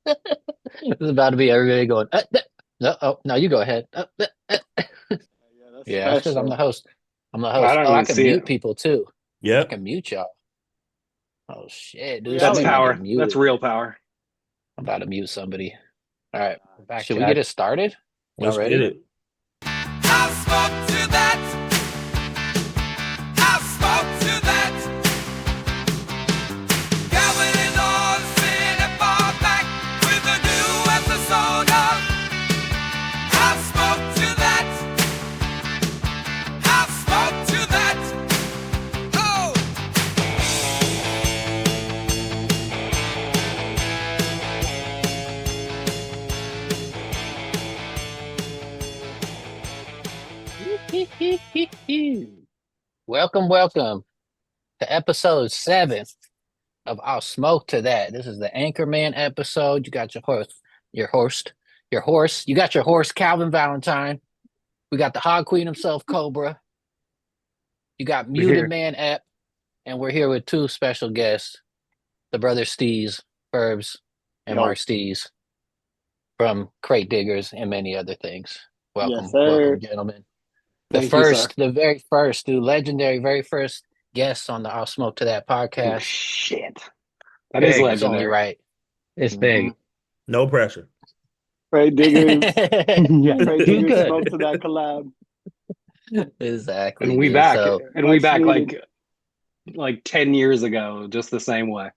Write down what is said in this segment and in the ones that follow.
It's about to be everybody going, no, oh, no, you go ahead. Yeah, that's Yeah, that's because I'm the special. host. I'm the I host. don't Oh, I even can see it. mute people too. I Yep. can mute y'all. Oh shit, dude, That's somebody Reality. might get power. That's muted. real power. I'm about to mute somebody. All right, Back should we get chat. it started? Y'all Let's get ready? it. I spoke to that. I spoke to that. Gathering all sin and far back with a new episode of I spoke to that. I spoke to that. Oh. Welcome, welcome to episode 7 of I'll Smoke to That. This is the Anchorman episode. You got your horse. You got your horse, Calvin Valentine. We got the Hog Queen himself, Cobra. You got We're Muted here. Man App, and we're here with 2 special guests, the brother Steez, Verbz, and Yo. Mark Steez from Crate Diggers and many other things. Yes, Welcome, sir. welcome, gentlemen. Thank you, sir. The very first, the legendary, very first guest on the I'll Smoke to That Oh, podcast. shit. That is Big. It's only legendary. right. It's Mhm. big. No pressure. Crate Diggers. Yeah. Crate Do Diggers good. spoke to that collab. Exactly, And we dude. back. So And we Much back needed. like 10 years ago, just the same way.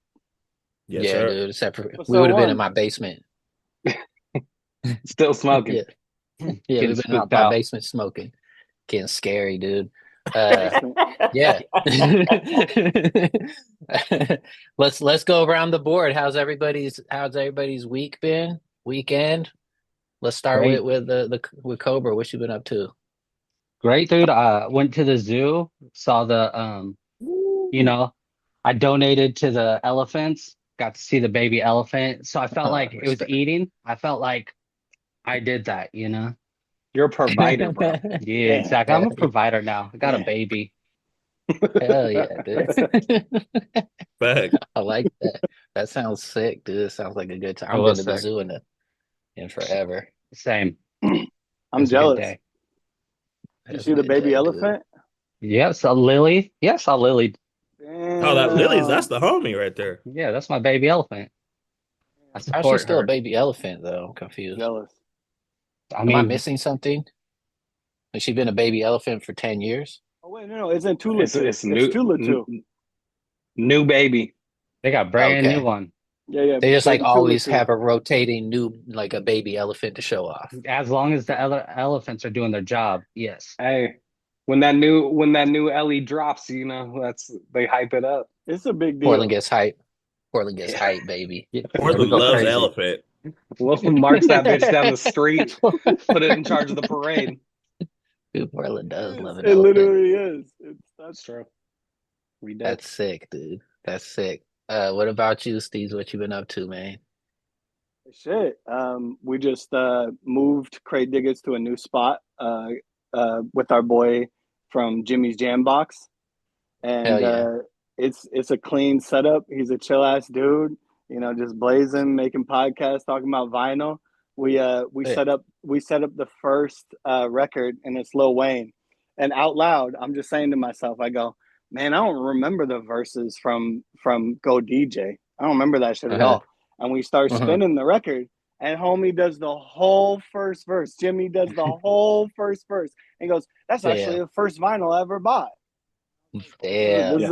Yes, yeah, sir. dude. Except for we Episode would have been in 1. my basement. Still smoking. Yeah, yeah. Getting We've been in spooked my out. basement smoking, getting scary, dude. Basement. Yeah. Let's go around the board. How's everybody's week been? Weekend. Let's start Great. with Cobra. What you been up to? Great, dude. I went to the zoo, saw the you know, I donated to the elephants, got to see the baby elephant. So I felt like it was Respect. eating. I felt like I did that, you know? You're a provider, bro. Yeah, exactly. I'm a provider now. I got a baby. Hell yeah, dude. Back. I like that. That sounds sick, dude. It sounds like a good time. It I've been was to the sick. zoo in forever. Same. It I'm was a good jealous. day. You That's see a the good baby day, elephant? Yeah, saw Lily. Yeah, saw Lily. Oh, that Lily's, Damn. that's the homie right there. Yeah, that's my baby elephant. I Dude. How's she support still a her. baby elephant though? I'm confused. Jealous. I Am I mean, missing something? Has she been a baby elephant for 10 years? Oh wait, no, it's in Tula It's too. it's It's Tula too. new baby. they got brand new Okay. one. Yeah, They just like baby Tula always too. have a rotating new, like a baby elephant to show off. As long as the elephants are doing their job, yes. Hey, when that new Ellie drops, you know, they hype it up. It's a big deal. Portland gets hype. Portland gets Yeah. hype, baby. Yeah, we Portland go loves crazy. elephant. Well, march that bitch down the street, put it in charge of the parade. Dude, Portland does It is. love an It elephant. literally is. That's true. We did. That's sick, dude. That's sick. What about you, Steve? What you been up to, man? Shit. We just moved Crate Diggers to a new spot with our boy from Jimmy's Jam Box. Hell And yeah. it's a clean setup. He's a chill ass dude, you know, just blazing, making podcasts, talking about vinyl. We Yeah. set up the first record, and it's Lil Wayne. And out loud, I'm just saying to myself, I go, man, I don't remember the verses from Go DJ. I don't remember that shit at Uh-huh. all. And we start Uh-huh. spinning the record, and homie does the whole first verse. Jimmy does the whole first verse, and he goes, "That's actually Damn. the first vinyl I ever bought." Damn. This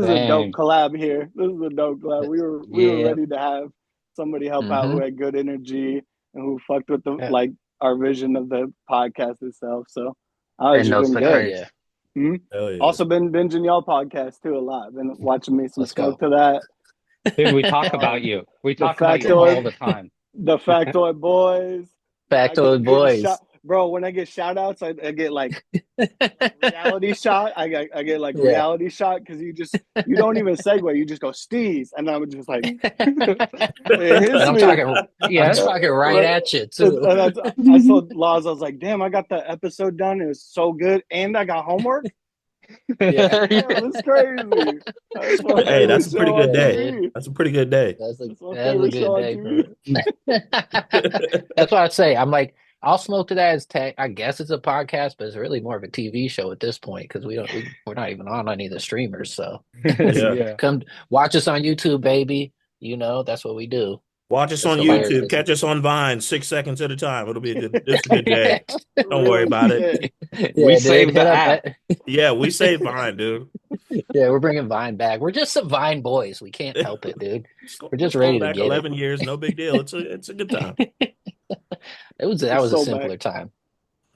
is a dope Dang. collab here. This is a dope collab. We were Yeah. ready to have somebody help out who had good energy and who fucked with the Yeah. like our vision of the podcast itself. So it's And no been Hell good. surprise. yeah. Hell yeah. Also been binging y'all podcast too a lot. Been watching me some Let's smoke go. to that. Dude, we talk about you. We The talk about you factoid. all the time. The Factoid Boys. Factoid Boys. Bro, when I get shout outs, I get like reality shot. I get like Yeah. reality shot because you don't even segue. You just go Steez, and I would just like it hits And I'm me. talking, Yes. I'm talking right at you too. And I saw Laws. I was like, damn, I got the episode done. It was so good, and I got homework. Yeah. Damn, that's crazy. That's my Hey, that's favorite a pretty show good on day. TV. That's a pretty good day. That's a That's my that's a favorite good show on day TV. for it. That's why I say I'm like I'll smoke to that as tech. I guess it's a podcast, but it's really more of a TV show at this point because we're not even on any of the streamers. So Yeah. Yeah. come watch us on YouTube, baby. You know that's what we do. Watch us It's on YouTube. hilarious. Catch us on Vine 6 seconds at a time. It's a good day. Don't worry Real about it. shit. We dude, saved the hit up app. Yeah, we say Vine, dude. Yeah, we're bringing Vine back. We're just some Vine boys. We can't help it, dude. We're just Let's go ready to back get 11 years, no big deal. It's a good time. it. That was It's a so simpler back. time.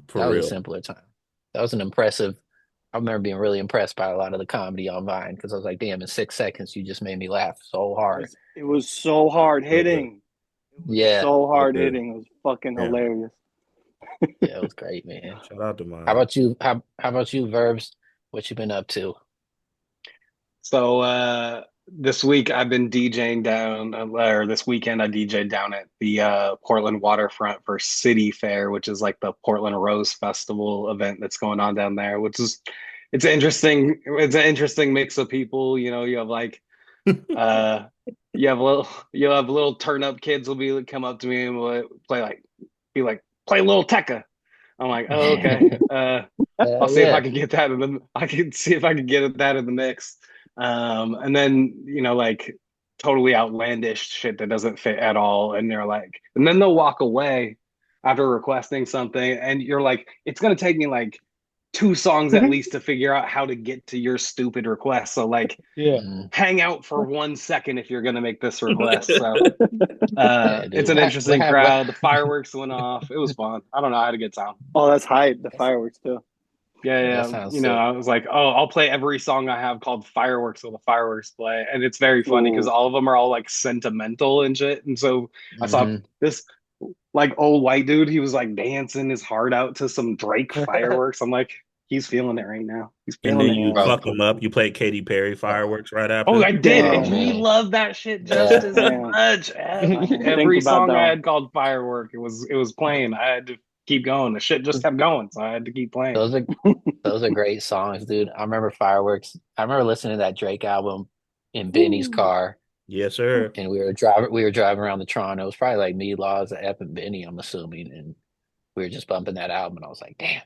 For That was real. a simpler time. That was an impressive. I remember being really impressed by a lot of the comedy on Vine because I was like, damn, in 6 seconds, you just made me laugh so hard. It was so hard hitting. It was Yeah. so hard Okay. hitting. It was fucking Yeah. hilarious. Yeah, it was great, man. Shout out to mine. How about you? How about you, Verbs? What you been up to? So this week I've been DJing down, or this weekend I DJed down at the Portland waterfront for City Fair, which is like the Portland Rose Festival event that's going on down there, which is it's an interesting mix of people. You know, you have like you'll have little turn up kids will come up to me and will play little Tekka. I'm like, oh, okay. I'll see if I can get that I can see if I can get that in the mix. And then, like totally outlandish shit that doesn't fit at all. And then they'll walk away after requesting something. And you're like, it's going to take me like 2 songs at least to figure out how to get to your stupid request. So like, Yeah. hang out for 1 second if you're going to make this request. So dude. it's an interesting What- crowd. The fireworks went off. It was fun. I don't know. I had a good time. Oh, that's hype. The fireworks too. Yeah. That sounds You know, sick. I was like, oh, I'll play every song I have called Fireworks with the fireworks play. And it's very funny because Ooh. all of them are all like sentimental and shit. And so I saw Mhm. this like old white dude. He was like dancing his heart out to some Drake fireworks. I'm like, he's feeling it right now. He's And feeling then it. you Bro. fuck him up. You play Katy Perry fireworks right after. Oh, I did. Oh, And he man. loved that shit just Yeah. as Damn. much. Think Every about song that I one. had called Firework, it was playing. I had to keep going. The shit just kept going, so I had to keep playing. Those are great songs, dude. I remember Fireworks. I remember listening to that Drake album in Benny's car, Yes, sir. and we were driving around the Tron. It was probably like me, Laws, Ep, and Benny, I'm assuming, and we were just bumping that album, and I was like, damn,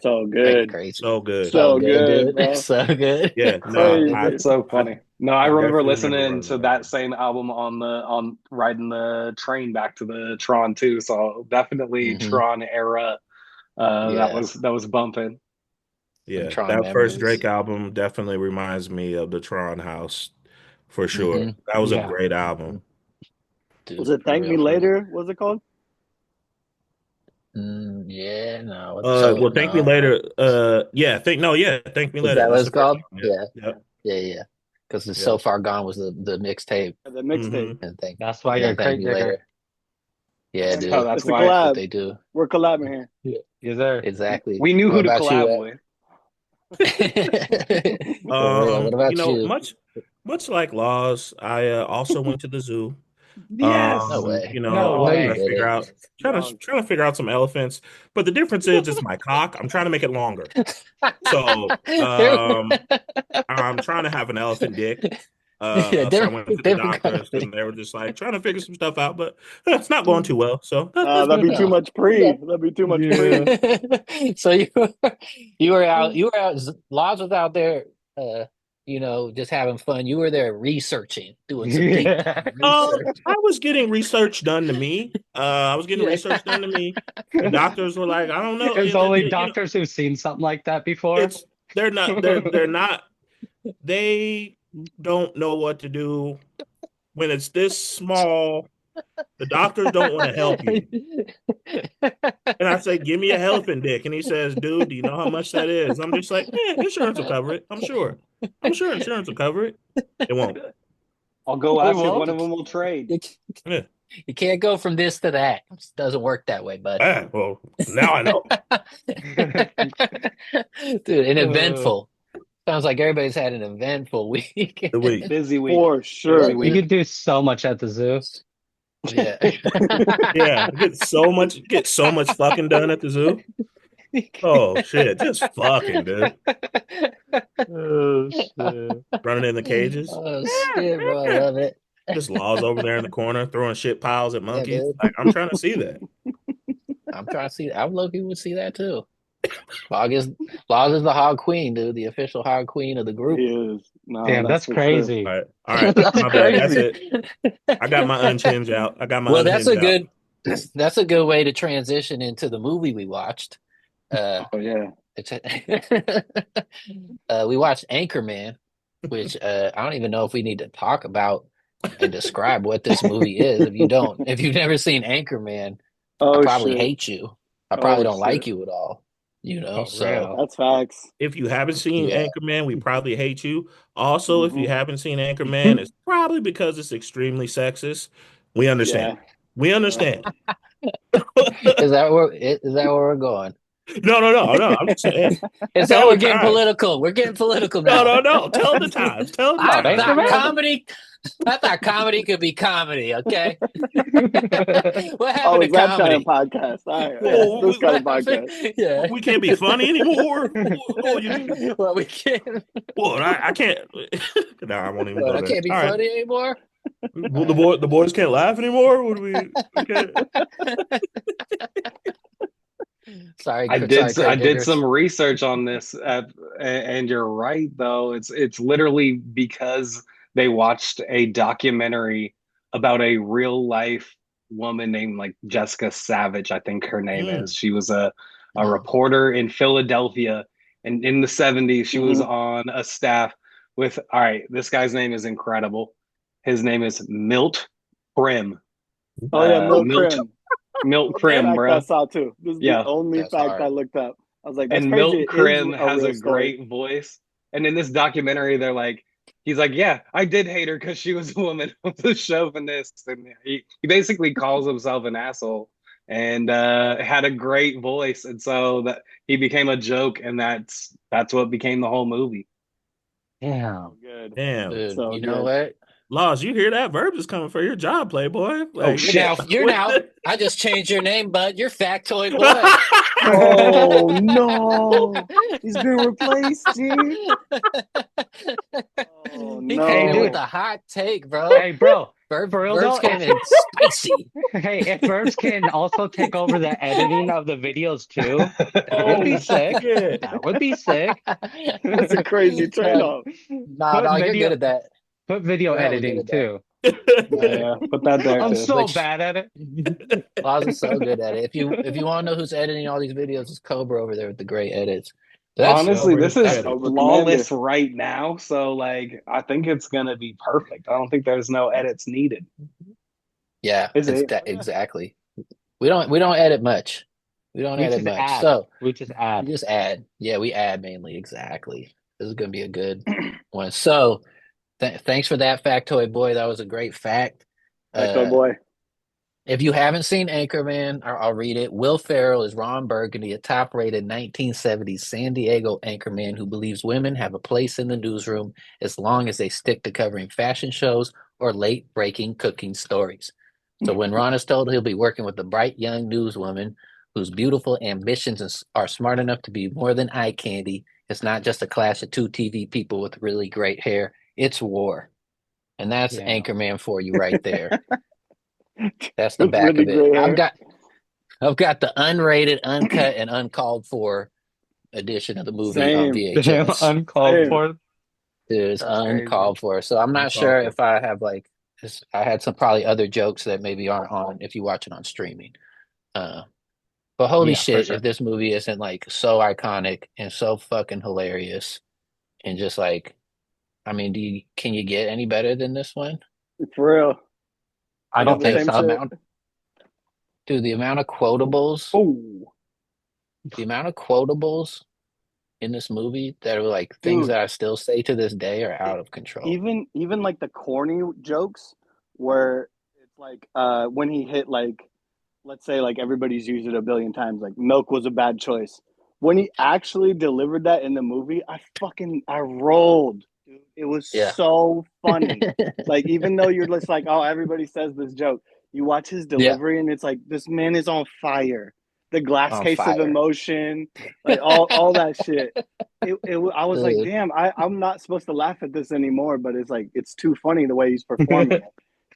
So good. crazy. So good. So good, dude. bro. So good. Yeah, Crazy. That's so funny. No, I I remember definitely listening remember to running that around. same album on riding the train back to the Tron too. So definitely Mhm. Tron era. Yeah. That was bumping. Yeah, Tron that memories. first Drake album definitely reminds me of the Tron House for sure. Mhm. That was Yeah. a great album. Dude, Was it for Thank real, Me for real. Later? What's it called? Yeah, no. Well, Thank Me no. Later. Thank Me Is Later. that what That's it's the first called? one. Yeah. Yep. Yeah. Because Yeah. So Far Gone was the mixtape, The mixtape. Mhm. and thank That's why you're a Thank crate Me digger. Later. Yeah, dude. Oh, that's It's a why. That's collab. what they do. We're collabing here. Yes, sir. Exactly. We knew What who to about you, collab Ed? with. For real. What about you? Much like Laws, I also went to the zoo. Yes. No way. No way. Trying to figure out trying to figure out some elephants. But the difference is it's my cock. I'm trying to make it longer. So I'm trying to have an elephant dick. Yeah, So I went to the different kind of doctors thing. and they were just like trying to figure some stuff out, but it's not going too well. So That'd be too much pre. That'd be too much pre. So you were out. Laws was out there. Just having fun. You were there researching, doing some deep research. I was getting research done to me. Research done to me. The doctors were like, I don't know. There's only doctors who've seen something like that before. They're not. They don't know what to do when it's this small. The doctors don't want to help you. And I say, give me a helping dick. And he says, dude, do you know how much that is? I'm just like, insurance will cover it. I'm sure insurance will cover it. It won't. I'll go ask if won't. one of them will trade. Yeah. You can't go from this to that. It doesn't work that way, bud. Well, now I know. Dude, an eventful. Sounds like everybody's had an eventful week. The week. Busy week. For sure. Busy You week. could do so much at the zoo. Yeah. Yeah. Get so much fucking done at the zoo. Oh shit, just fucking, dude. Oh shit. Running in the cages. Oh shit, bro, I love it. Just Laws over there in the corner throwing shit piles at Yeah, monkeys. dude. Like, I'm trying to see that. I'm trying to see. I'm looking would see that too. Log is the hog queen, dude. The official hog queen of the group. He is. No, Damn, that's for crazy. All right, That's my bad. That's crazy. it. I got my unhinge out. Well, that's a good way to transition into the movie we watched. Sure. Oh yeah. We watched Anchorman, which I don't even know if we need to talk about and describe what this movie is. If you've never seen Anchorman, I Oh probably shit. hate you. I probably don't shit. like you at all. Oh, So real. That's facts. If you haven't seen Yeah. Anchorman, we probably hate you. Also, if you Mhm. haven't seen Anchorman, it's probably because it's extremely sexist. We understand. Yeah. We understand. is that where we're going? No. I'm just saying. Is Tell that we're the getting times. political? We're getting political now. No. Tell the times. Tell the I times. thought comedy could be comedy, okay? What Oh, happened to is that kind of comedy? podcast? All right. Yeah. Oh, This kind of What happened? podcast. Yeah. We can't be funny anymore. Well, we can't. What? I can't. No, I won't even Well, go I there. can't be All right. funny anymore. Well, the boys can't laugh anymore. What do we can't? Sorry, I Craig did Diggers. some research on this, and you're right though. It's literally because they watched a documentary about a real life woman named like Jessica Savage, I think her name is. She was a reporter in Philadelphia, and in the 70s she was on a staff with, all right, this guy's name is incredible. His name is Milt Prim. Oh yeah, Milk Milt Prim. Milt Fact Prim, I bro. saw too. This is Yeah. the only That's fact hard. I looked up. I was like, that's And crazy. Milt It Prim is has real a story. great voice. And in this documentary, they're like, he's like, yeah, I did hate her because she was a woman. I was a chauvinist. And he basically calls himself an asshole and had a great voice. And so that he became a joke, and that's what became the whole movie. Damn. Good. Damn. Dude, So you know good. what? Laws, you hear that? Verbs is coming for your job, Playboy. Like, You're now. I just changed your name, bud. You're Factoid Boy. Oh no, he's been replaced, G. Oh He no. came in dude. with a hot take, bro. Hey, bro. Verbs For real though, came in spicy. hey, if Verbs can also take over the editing of the videos too, that would be sick. shit. That would be sick. That's a crazy trade-off. No, you're good at that. Put video You're hella good editing at that. too. Yeah, put that there I'm too. so bad at it. Oz is so good at it. If you want to know who's editing all these videos, it's Cobra over there with the great edits. That's Honestly, this is That's flawless right now. So like, I think it's gonna be perfect. I don't think there's no edits needed. yeah, Is it's it? exactly. We don't edit much. We don't We edit just much. add. So We just we add. just add. Yeah, we add mainly. Exactly. This is gonna be a good one. So thanks for that factoid, boy. That was a great fact. Echo boy. If you haven't seen Anchorman, I'll read it. Will Ferrell is Ron Burgundy, a top-rated 1970s San Diego anchorman who believes women have a place in the newsroom as long as they stick to covering fashion shows or late-breaking cooking stories. So when Ron is told he'll be working with a bright young newswoman whose beautiful ambitions are smart enough to be more than eye candy, it's not just a clash of two TV people with really great hair. It's war. And that's Yeah. Anchorman for you right there. That's the With back really of it. great hair. I've got the unrated, uncut, and uncalled for edition of the movie on Same. VHS. Uncalled Same. for. Dude, it's That's crazy. uncalled for. So I'm not Uncalled sure for. if I have I had some probably other jokes that maybe aren't on if you watch it on streaming. But holy Yeah, for shit, sure. if this movie isn't like so iconic and so fucking hilarious and just like, I mean, can you get any better than this one? For real. I don't got the think same so. shit. Dude, the amount of quotables. Oh, The amount of quotables in this movie that are like things Dude. that I still say to this day are out of control. even like the corny jokes where it's like when he hit like, let's say like everybody's used it a billion times, like milk was a bad choice. When he actually delivered that in the movie, I rolled. Dude. It was Yeah. so funny. Like even though you're just like, oh, everybody says this joke, you watch his delivery and it's like this man is on fire. the glass On case of fire. emotion, like all that shit. I was like, Dude. damn, I'm not supposed to laugh at this anymore, but it's like it's too funny the way he's performing it.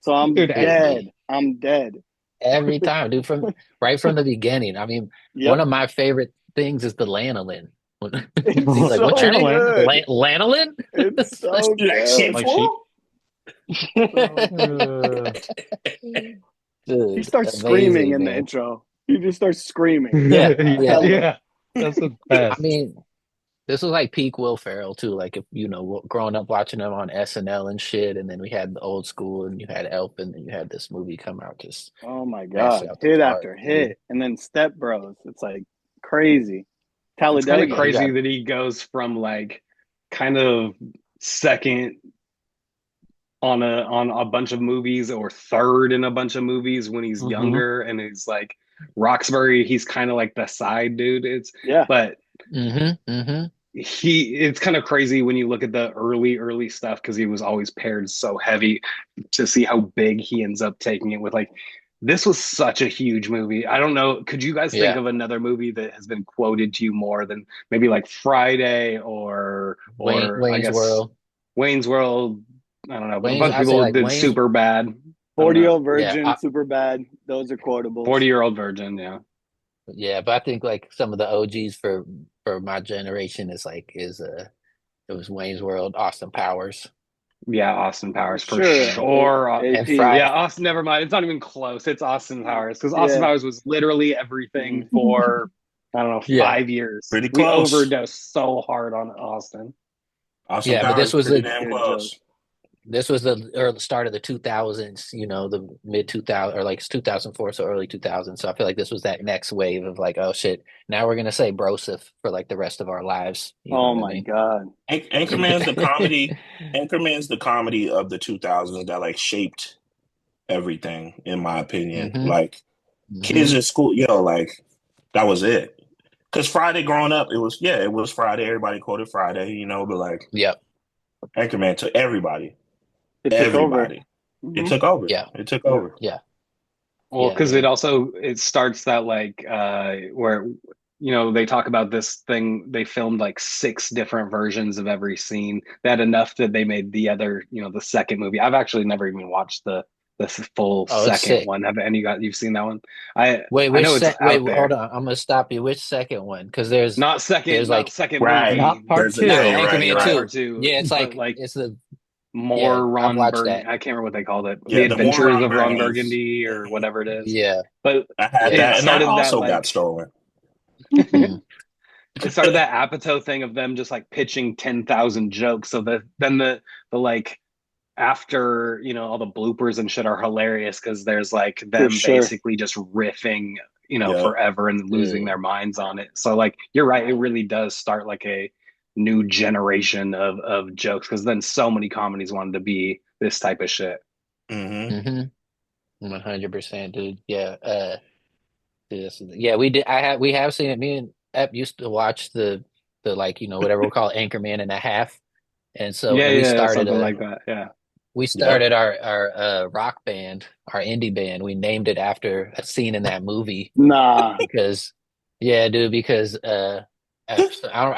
So I'm Dude, dead. I'm dead. Every time, dude, right from the beginning. I mean, one Yep. of my favorite things is the lanolin. It's He's like, so "What's your name? good. Lanolin?" It's so Like good. like He Dude, starts screaming amazing, in the man. intro. He just starts screaming. Yeah, yeah. yeah, that's the I best. mean, this was like peak Will Ferrell too. Like if growing up watching him on SNL and shit, and then we had the old school, and you had Elf, and then you had this movie come out, just Oh my smash it God. out the Hit park, after dude. hit. And then Step Bros. It's like crazy. It's kind of Talladega. Yeah, you crazy got that he goes from like kind of second on a bunch of movies or third in a bunch of movies when he's Hmm. younger, and he's like Roxbury, he's kind of like the side dude. Yeah. But mm-hmm. it's kind of crazy when you look at the early stuff, because he was always paired so heavy, to see how big he ends up taking it with. Like, this was such a huge movie. I don't know, could you guys think Yeah. of another movie that has been quoted to you more than maybe like Friday or I Wayne's guess World. Wayne's World? I don't know, but a Wayne's, bunch of I'd say people like did Wayne's, Super Bad. I don't 40 Year know. Old yeah, Virgin, Super Bad. Those are quotables. 40-year-old virgin, yeah. yeah, but I think like some of the OGs for my generation it was Wayne's World, Austin Powers, Yeah, Austin Powers for Sure. sure. and AP. Yeah, Friday. Austin, never mind. It's not even close. It's Austin Powers, because Austin Yeah. Powers was literally everything for, I don't know, Yeah, 5 years. Pretty We close. overdosed so hard on Austin. Austin yeah, but Powers this was pretty the damn Good close. this was the early start of the 2000s, the mid 2000 or like 2004, so early 2000s. So I feel like this was that next wave of like, oh shit, now we're gonna say brosif for like the rest of our lives. You know Oh what I my mean? God. Anchorman's the comedy. Anchorman's the comedy of the 2000s that like shaped everything, in my opinion. hmm Like kids hmm in school, like that was it. Because Friday growing up, it was Friday. Everybody quoted Friday, but like Yep. Anchorman took everybody. It took over. Everybody. It Mhm. took over. Yeah. It took Yeah. over. Yeah. Well, Yeah, because dude. it starts that like where they talk about this thing. They filmed like 6 different versions of every scene. They had enough that they made the other, the second movie. I've actually never even watched the full Oh, it's second sick. one. Have any of you guys, you've seen that one? Wait, I know it's wait, out hold there. on. I'm gonna stop you. Which second one? Because there's Not like second Right. movie. Not part There's a not two. right, Anchorman Not right. two. part two, Yeah, it's but like like it's the yeah. more I've Ron watched Burgundy. that. I can't remember what they called it. The Yeah, the more Adventures Ron of Ron Burgundy's. Burgundy or whatever it is. Yeah, But I had yeah. it that, and that started that also got like stolen. Mm. it started that Apatow thing of them just like pitching 10,000 jokes. So then the like after all the bloopers and shit are hilarious, because there's like For them sure. basically just riffing Yeah. forever and losing their minds on it. So like you're right, it really does start like a new generation of jokes, because then so many comedies wanted to be this type of shit. Mm-hmm. 100%, dude. Yeah. Yeah. We have seen it. Me and Ep used to watch the like whatever we'll call Anchorman and a half. And so Yeah, and yeah, something like that. Yeah. we Yep. started our rock band, our indie band. We named it after a scene in that movie Nah. because yeah, dude, because I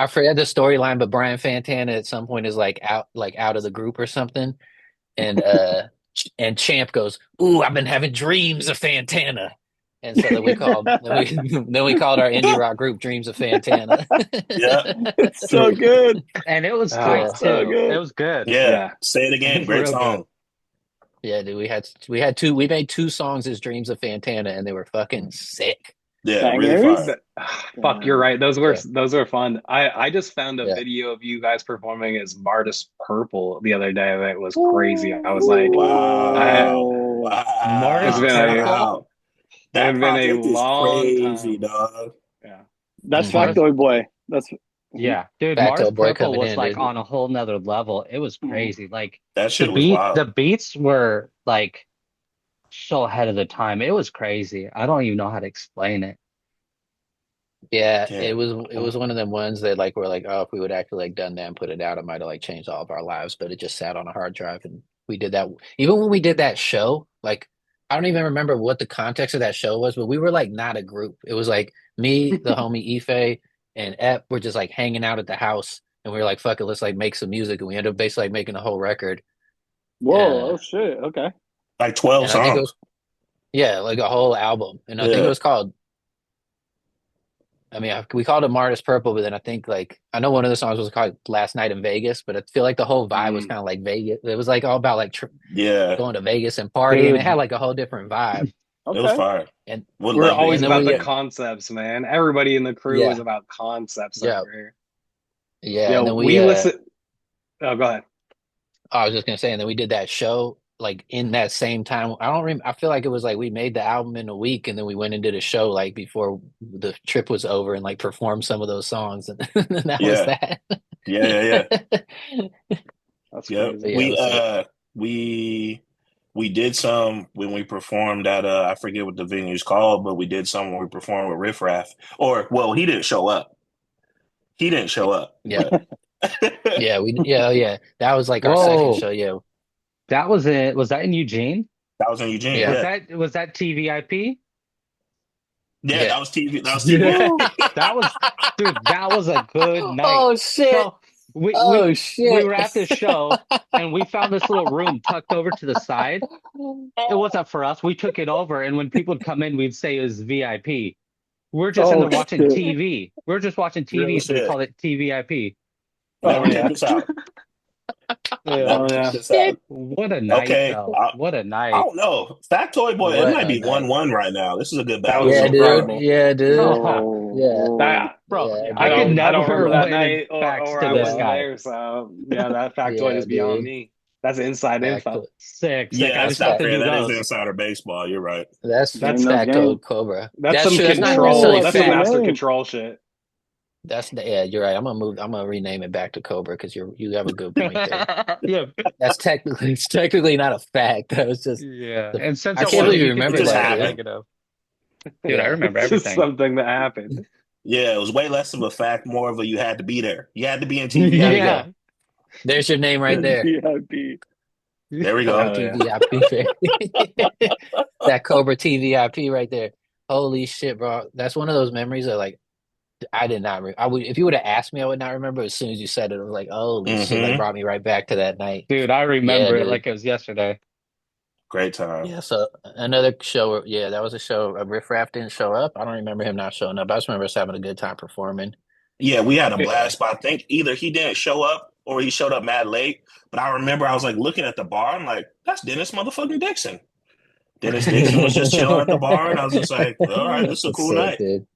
forget the storyline, but Brian Fantana at some point is like out of the group or something, and and Champ goes, "Ooh, I've been having dreams of Fantana," and so then we called our indie rock group Dreams of Fantana. Yeah. It's so good. And it was Yeah, tight So too. It good. was good. Yeah. Yeah. Say it It again. was Great real good. song. yeah, dude. We made 2 songs as Dreams of Fantana, and they were fucking sick. Yeah, really Bangers? fire. Fuck, you're right. Those Yeah, were fun. I just found a yeah. video of you guys performing as Martis Purple the other day that was crazy. I was like, I Wow. Oh. Wow. it's been Shout a out. That it's been a project is long crazy, time. dog. Yeah. That's Mhm. Factoid Boy. That's Yeah, dude, Mars Facto Boy Purple coming was in, like dude. on a whole nother level. It was crazy. Like That the shit was the wild. beats were like so ahead of the time. It was crazy. I don't even know how to explain it. Yeah, Yeah. it was one of them ones that like we're like, oh, if we would actually like done that and put it out, it might have like changed all of our lives. But it just sat on a hard drive, and we did that. Even when we did that show, like I don't even remember what the context of that show was, but we were like not a group. It was like me, the homie Ife, and Ep were just like hanging out at the house, and we were like, "Fuck it, let's like make some music." And we ended up basically like making a whole record. Whoa, Uh, oh shit. Okay. Like 12 and I think it songs. was yeah, like a whole album. And I think it Yeah. was called. I mean, we called it Martis Purple, but then I think like I know one of the songs was called Last Night in Vegas, but I feel like the whole vibe was kind of like Vegas. It was like all about like Yeah. going to Vegas and partying. It Dude, had like a whole different vibe. It was Okay. fire. And Would We're love to always hear then about that we the again. concepts, man. Everybody in the crew is yeah, about concepts yeah, over here. yeah. And Yo, then we listen. Oh, go ahead. I was just gonna say, and then we did that show like in that same time. I don't remember. I feel like it was like we made the album in a week, and then we went and did a show like before the trip was over, and like performed some of those songs, and that was Yeah. that. Yeah. That's Yep. But crazy. yeah, it was sick. We did some when we performed at I forget what the venue's called, but we did some when we performed with Riff Raff. Or well, he didn't show up. He didn't show up, Yeah, but yeah. That was like our second whoa, show. Yeah, that was it. Was that in Eugene? that was in Eugene. yeah, Was that TVIP? Yeah, yeah. that was TV. That was Yeah, TV. that was, dude, that was a good night. Oh shit! So we Oh we we shit! were at this show and we found this little room tucked over to the side. It wasn't for us. We took it over, and when people would come in, we'd say it was VIP. We're just in Oh there watching shit. TV. We're just watching Real TV, so we shit. called it TVIP. Never Oh took yeah. this out. Yeah. Never Oh took yeah. this out. What a night, Okay, though. What a I night. don't know. Factoid Boy, it What might a be night! 1-1 right now. This is a good That battle was Yeah, so dude. far. incredible. Yeah, dude. Whoa, Yeah, whoa. That Bro, yeah, I could dude. I don't never remember that win in night, facts or to I this wasn't guy. there. So yeah, that factoid Yeah, is beyond dude. me. That's inside Back info. to Sick, sick. Yeah, I that's that's just have not fact. to fair. do That is those. insider baseball. You're right. That's Game those facto games. Cobra. That's That's some true. That's not control. necessarily That's What's some the fact. master name? control shit. Yeah, you're right. I'm gonna rename it back to Cobra because you have a good point there. Yeah, That's technically it's technically not a fact. That was just yeah. the And since I it can't was, believe you you can It remember do just it that, as a dude. happened. negative. Dude, I Yeah, remember It's just everything. something that happened. Yeah, it was way less of a fact, more of a you had to be there. You had to be in there you TVIP. Yeah. go. There's your name right there. VIP. There we Cobra go. Hell yeah. TVIP. That Cobra TVIP right there. Holy shit, bro. That's one of those memories that like I did not. I would if you would have asked me, I would not remember. As soon as you said it, I was like, "Holy shit!" Like Mm-hmm. brought me right back to that night. Dude, I Yeah, remember it dude. like it was yesterday. Great time. Yeah. So another show. Yeah, that was a show. Riff Raff didn't show up. I don't remember him not showing up. I just remember us having a good time performing. Yeah, we had a Yeah. blast, but I think either he didn't show up or he showed up mad late. But I remember I was like looking at the bar. I'm like, that's Dennis motherfucking Dixon. Dennis Dixon was just chilling at the bar, and I was just like, all right, this is a That's cool sick, night. dude. It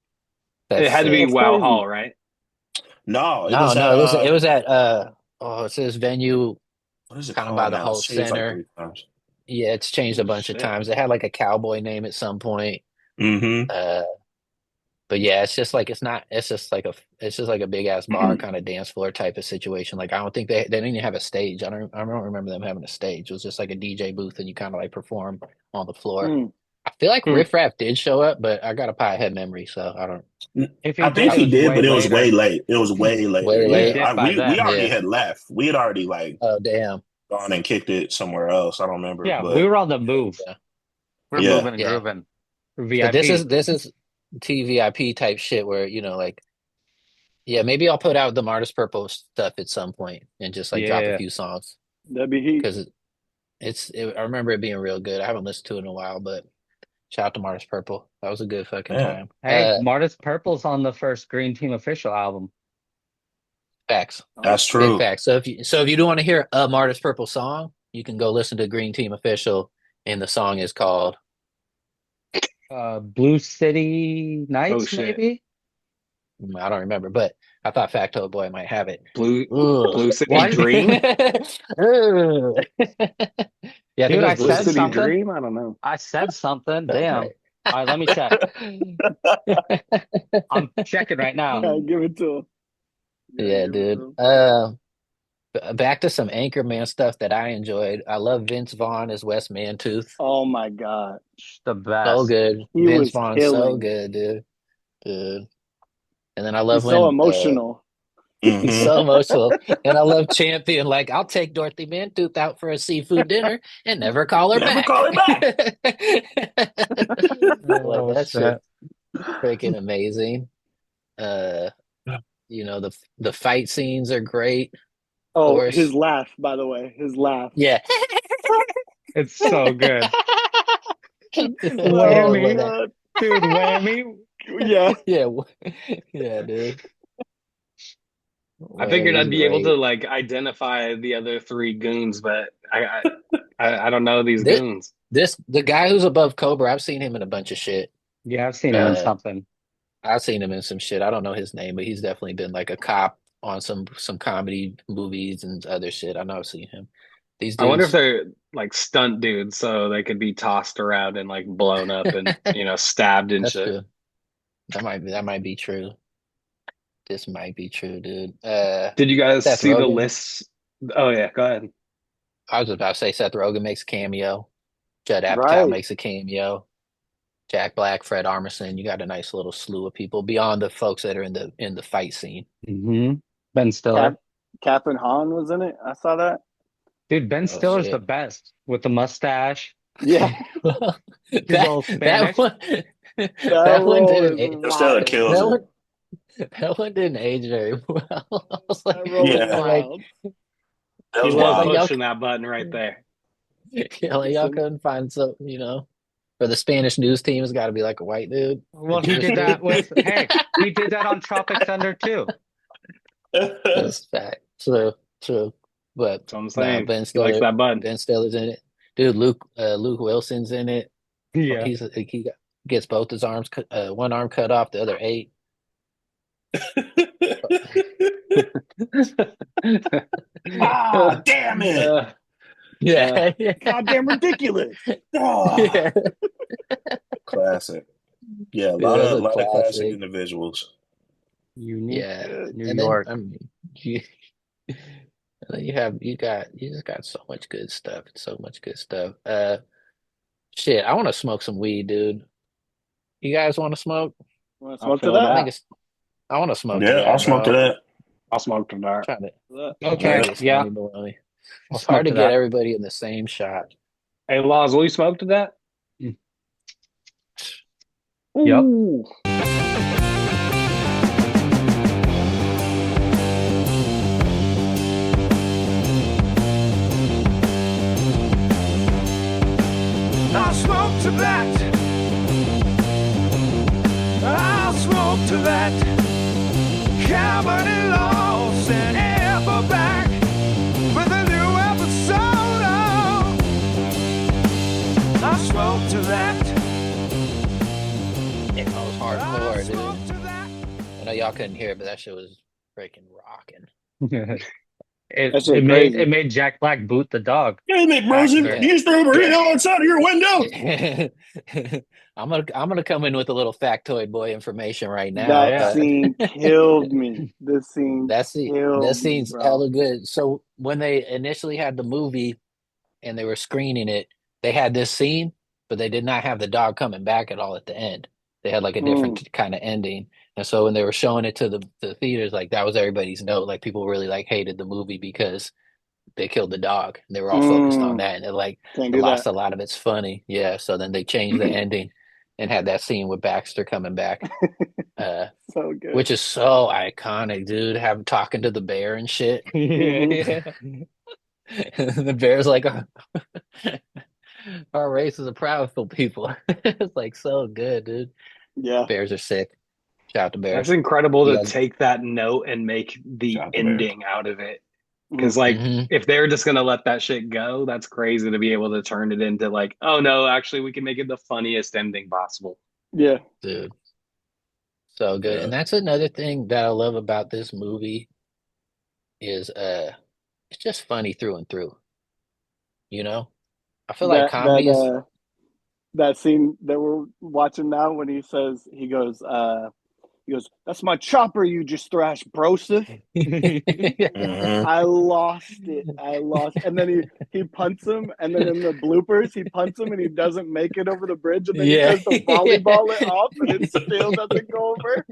That's had to be sick. That's Wow crazy. Hall, right? No, it No, was at no, it was at it's this venue what is it kind of by called the now? whole It's changed like center. 3 times. Yeah, it's changed a Oh bunch of shit. times. It had like a cowboy name at some point. Mm-hmm. Uh, but yeah, it's just like it's just like a big ass bar kind of dance floor type of situation. Like I don't think they didn't even have a stage. I don't remember them having a stage. It was just like a DJ booth and you kind of like perform on the floor. Mm. I feel like Hmm. Riff Raff did show up, but I got a pie head memory, so I don't If he I think did, it he was did, way but it was way later. late. It was way later. way We late. dipped by We then. already Yeah. had left. We had already like Oh damn. gone and kicked it somewhere else. I don't remember, Yeah, we but were on the move. Yeah. We're yeah. moving and Yeah. grooving. So VIP. this is TVIP type shit where like yeah, maybe I'll put out the Martis Purple stuff at some point and just like drop a Yeah. few songs That'd be heat. because I remember it being real good. I haven't listened to it in a while, but shout out to Martis Purple. That was a good fucking Yeah. time. Hey, Martis Purple's on the first Green Team official album. Facts, That's big true. facts. So if you do want to hear a Martis Purple song, you can go listen to Green Team Official, and the song is called Blue City Oh Nights, shit. maybe? I don't remember, but I thought Facto Boy might have it. Blue Ugh. City Why- Dream. Ugh. Yeah, I think Dude, it I was Blue Blue said City something. Dream. I don't know. I said something. That's Damn. right. All right, let me check. I'm checking right now. Yeah, give it to him. Yeah, give it dude. to him. Back to some Anchorman stuff that I enjoyed. I love Vince Vaughn as Wes Mantooth. Oh my God. The So best. good. He Vince was Vaughn, so killing. good, dude. Dude. And then I love He's so when emotional. He's so emotional. And I love Champion. Like, I'll take Dorothy Mantooth out for a seafood dinner and never call her back. Call her back. Like, that shit freaking amazing. The fight scenes are great. Oh, course. his laugh, by the way, his laugh. Yeah. It's so good. Whammy. Dude, whammy. Yeah. Yeah, dude. I figured I'd be able to Great. like identify the other three goons, but I don't know these This- goons. The guy who's above Cobra, I've seen him in a bunch of shit. Yeah, I've seen him in something. I've seen him in some shit. I don't know his name, but he's definitely been like a cop on some comedy movies and other shit. I know I've seen him. These I wonder if dudes, they're like stunt dudes, so they could be tossed around and like blown up and stabbed and that's shit. true. That might be true. This might be true, dude. Did you guys Seth see the Rogen. lists? Oh yeah, go ahead. I was about to say Seth Rogen makes a cameo. Judd Apatow Right. makes a cameo. Jack Black, Fred Armisen. You got a nice little slew of people beyond the folks that are in the fight scene. Mm-hmm. Ben Stiller. Catherine Hahn was in it. I saw that. Dude, Ben Stiller's shit. the best with the mustache. Yeah. He's all Spanish. That one didn't. was Stiller wild. kills it. That one didn't age very well. I was like, That role was Yeah. wild. That was He loves wild. pushing that button right there. yeah, like, y'all couldn't find some, for the Spanish news team, it's got to be like a white dude. Well, he did that with, hey, he did that on Tropic Thunder too. That's fact. True. But That's what I'm saying. Ben He likes Stiller, that button. Ben Stiller's in it. Dude, Luke Wilson's in it. Yeah. He gets both his arms, one arm cut off, the other 8. Ah, damn it! Yeah. Goddamn ridiculous. Ah, Yeah. classic. Yeah, a Yeah, lot that's a of classic classic. individuals. Unique. Yeah. New And York. then, I mean, and then you just got so much good stuff. So much good stuff. Shit, I want to smoke some weed, dude. You guys want to smoke? Want to I'll smoke to feel that? I think I want to smoke to Yeah, that, I'll smoke to bro. that. I'll smoke to that. Trying to Okay, get yeah. Stoney Baloney. I'll It's hard smoke to to get that. everybody in the same shot. Hey, Laws, will you smoke to that? Yep. Ooh. I'll smoke to that. I'll smoke to that. Comedy Laws and ever back with a new episode of I'll smoke to that. It was I'll hardcore, smoke dude. to that. I know y'all couldn't hear it, but that shit was freaking rocking. That shit It crazy. made Jack Black boot the dog. Damn it, bros! Yeah. You just threw a burrito outside of your window. I'm gonna come in with a little factoid boy information right now. That scene killed me. This scene That killed me, scene's bro. hella good. So when they initially had the movie and they were screening it, they had this scene, but they did not have the dog coming back at all at the end. They had like a different kind of ending. And so when they were showing it to the theaters, like that was everybody's note. Like people really like hated the movie because they killed the dog. And they were all focused on that, and Can't it do lost that. a lot of its funny. Yeah. So then they changed the ending and had that scene with Baxter coming back. So good. Which is so iconic, dude. Have him talking to the bear and shit. Yeah. The bear's like, our race is a proudful people. It's like so good, dude. Yeah. Bears are sick. Shout out to Bears. That's incredible to Yeah. take that note and make the Shout out to Bears. ending out of it. Because like Mhm. if they're just gonna let that shit go, that's crazy to be able to turn it into like, oh no, actually we can make it the funniest ending possible. Yeah. Dude. So good. Yeah. And that's another thing that I love about this movie is it's just funny through and through. You know? I feel like comedy is that scene that we're watching now when he goes, that's my chopper you just thrashed, broseph. Mhm. I lost it. And then he punts him, and then in the bloopers he punts him and he doesn't make it over the bridge, and then Yeah. he tries to volleyball it off and it still doesn't go over.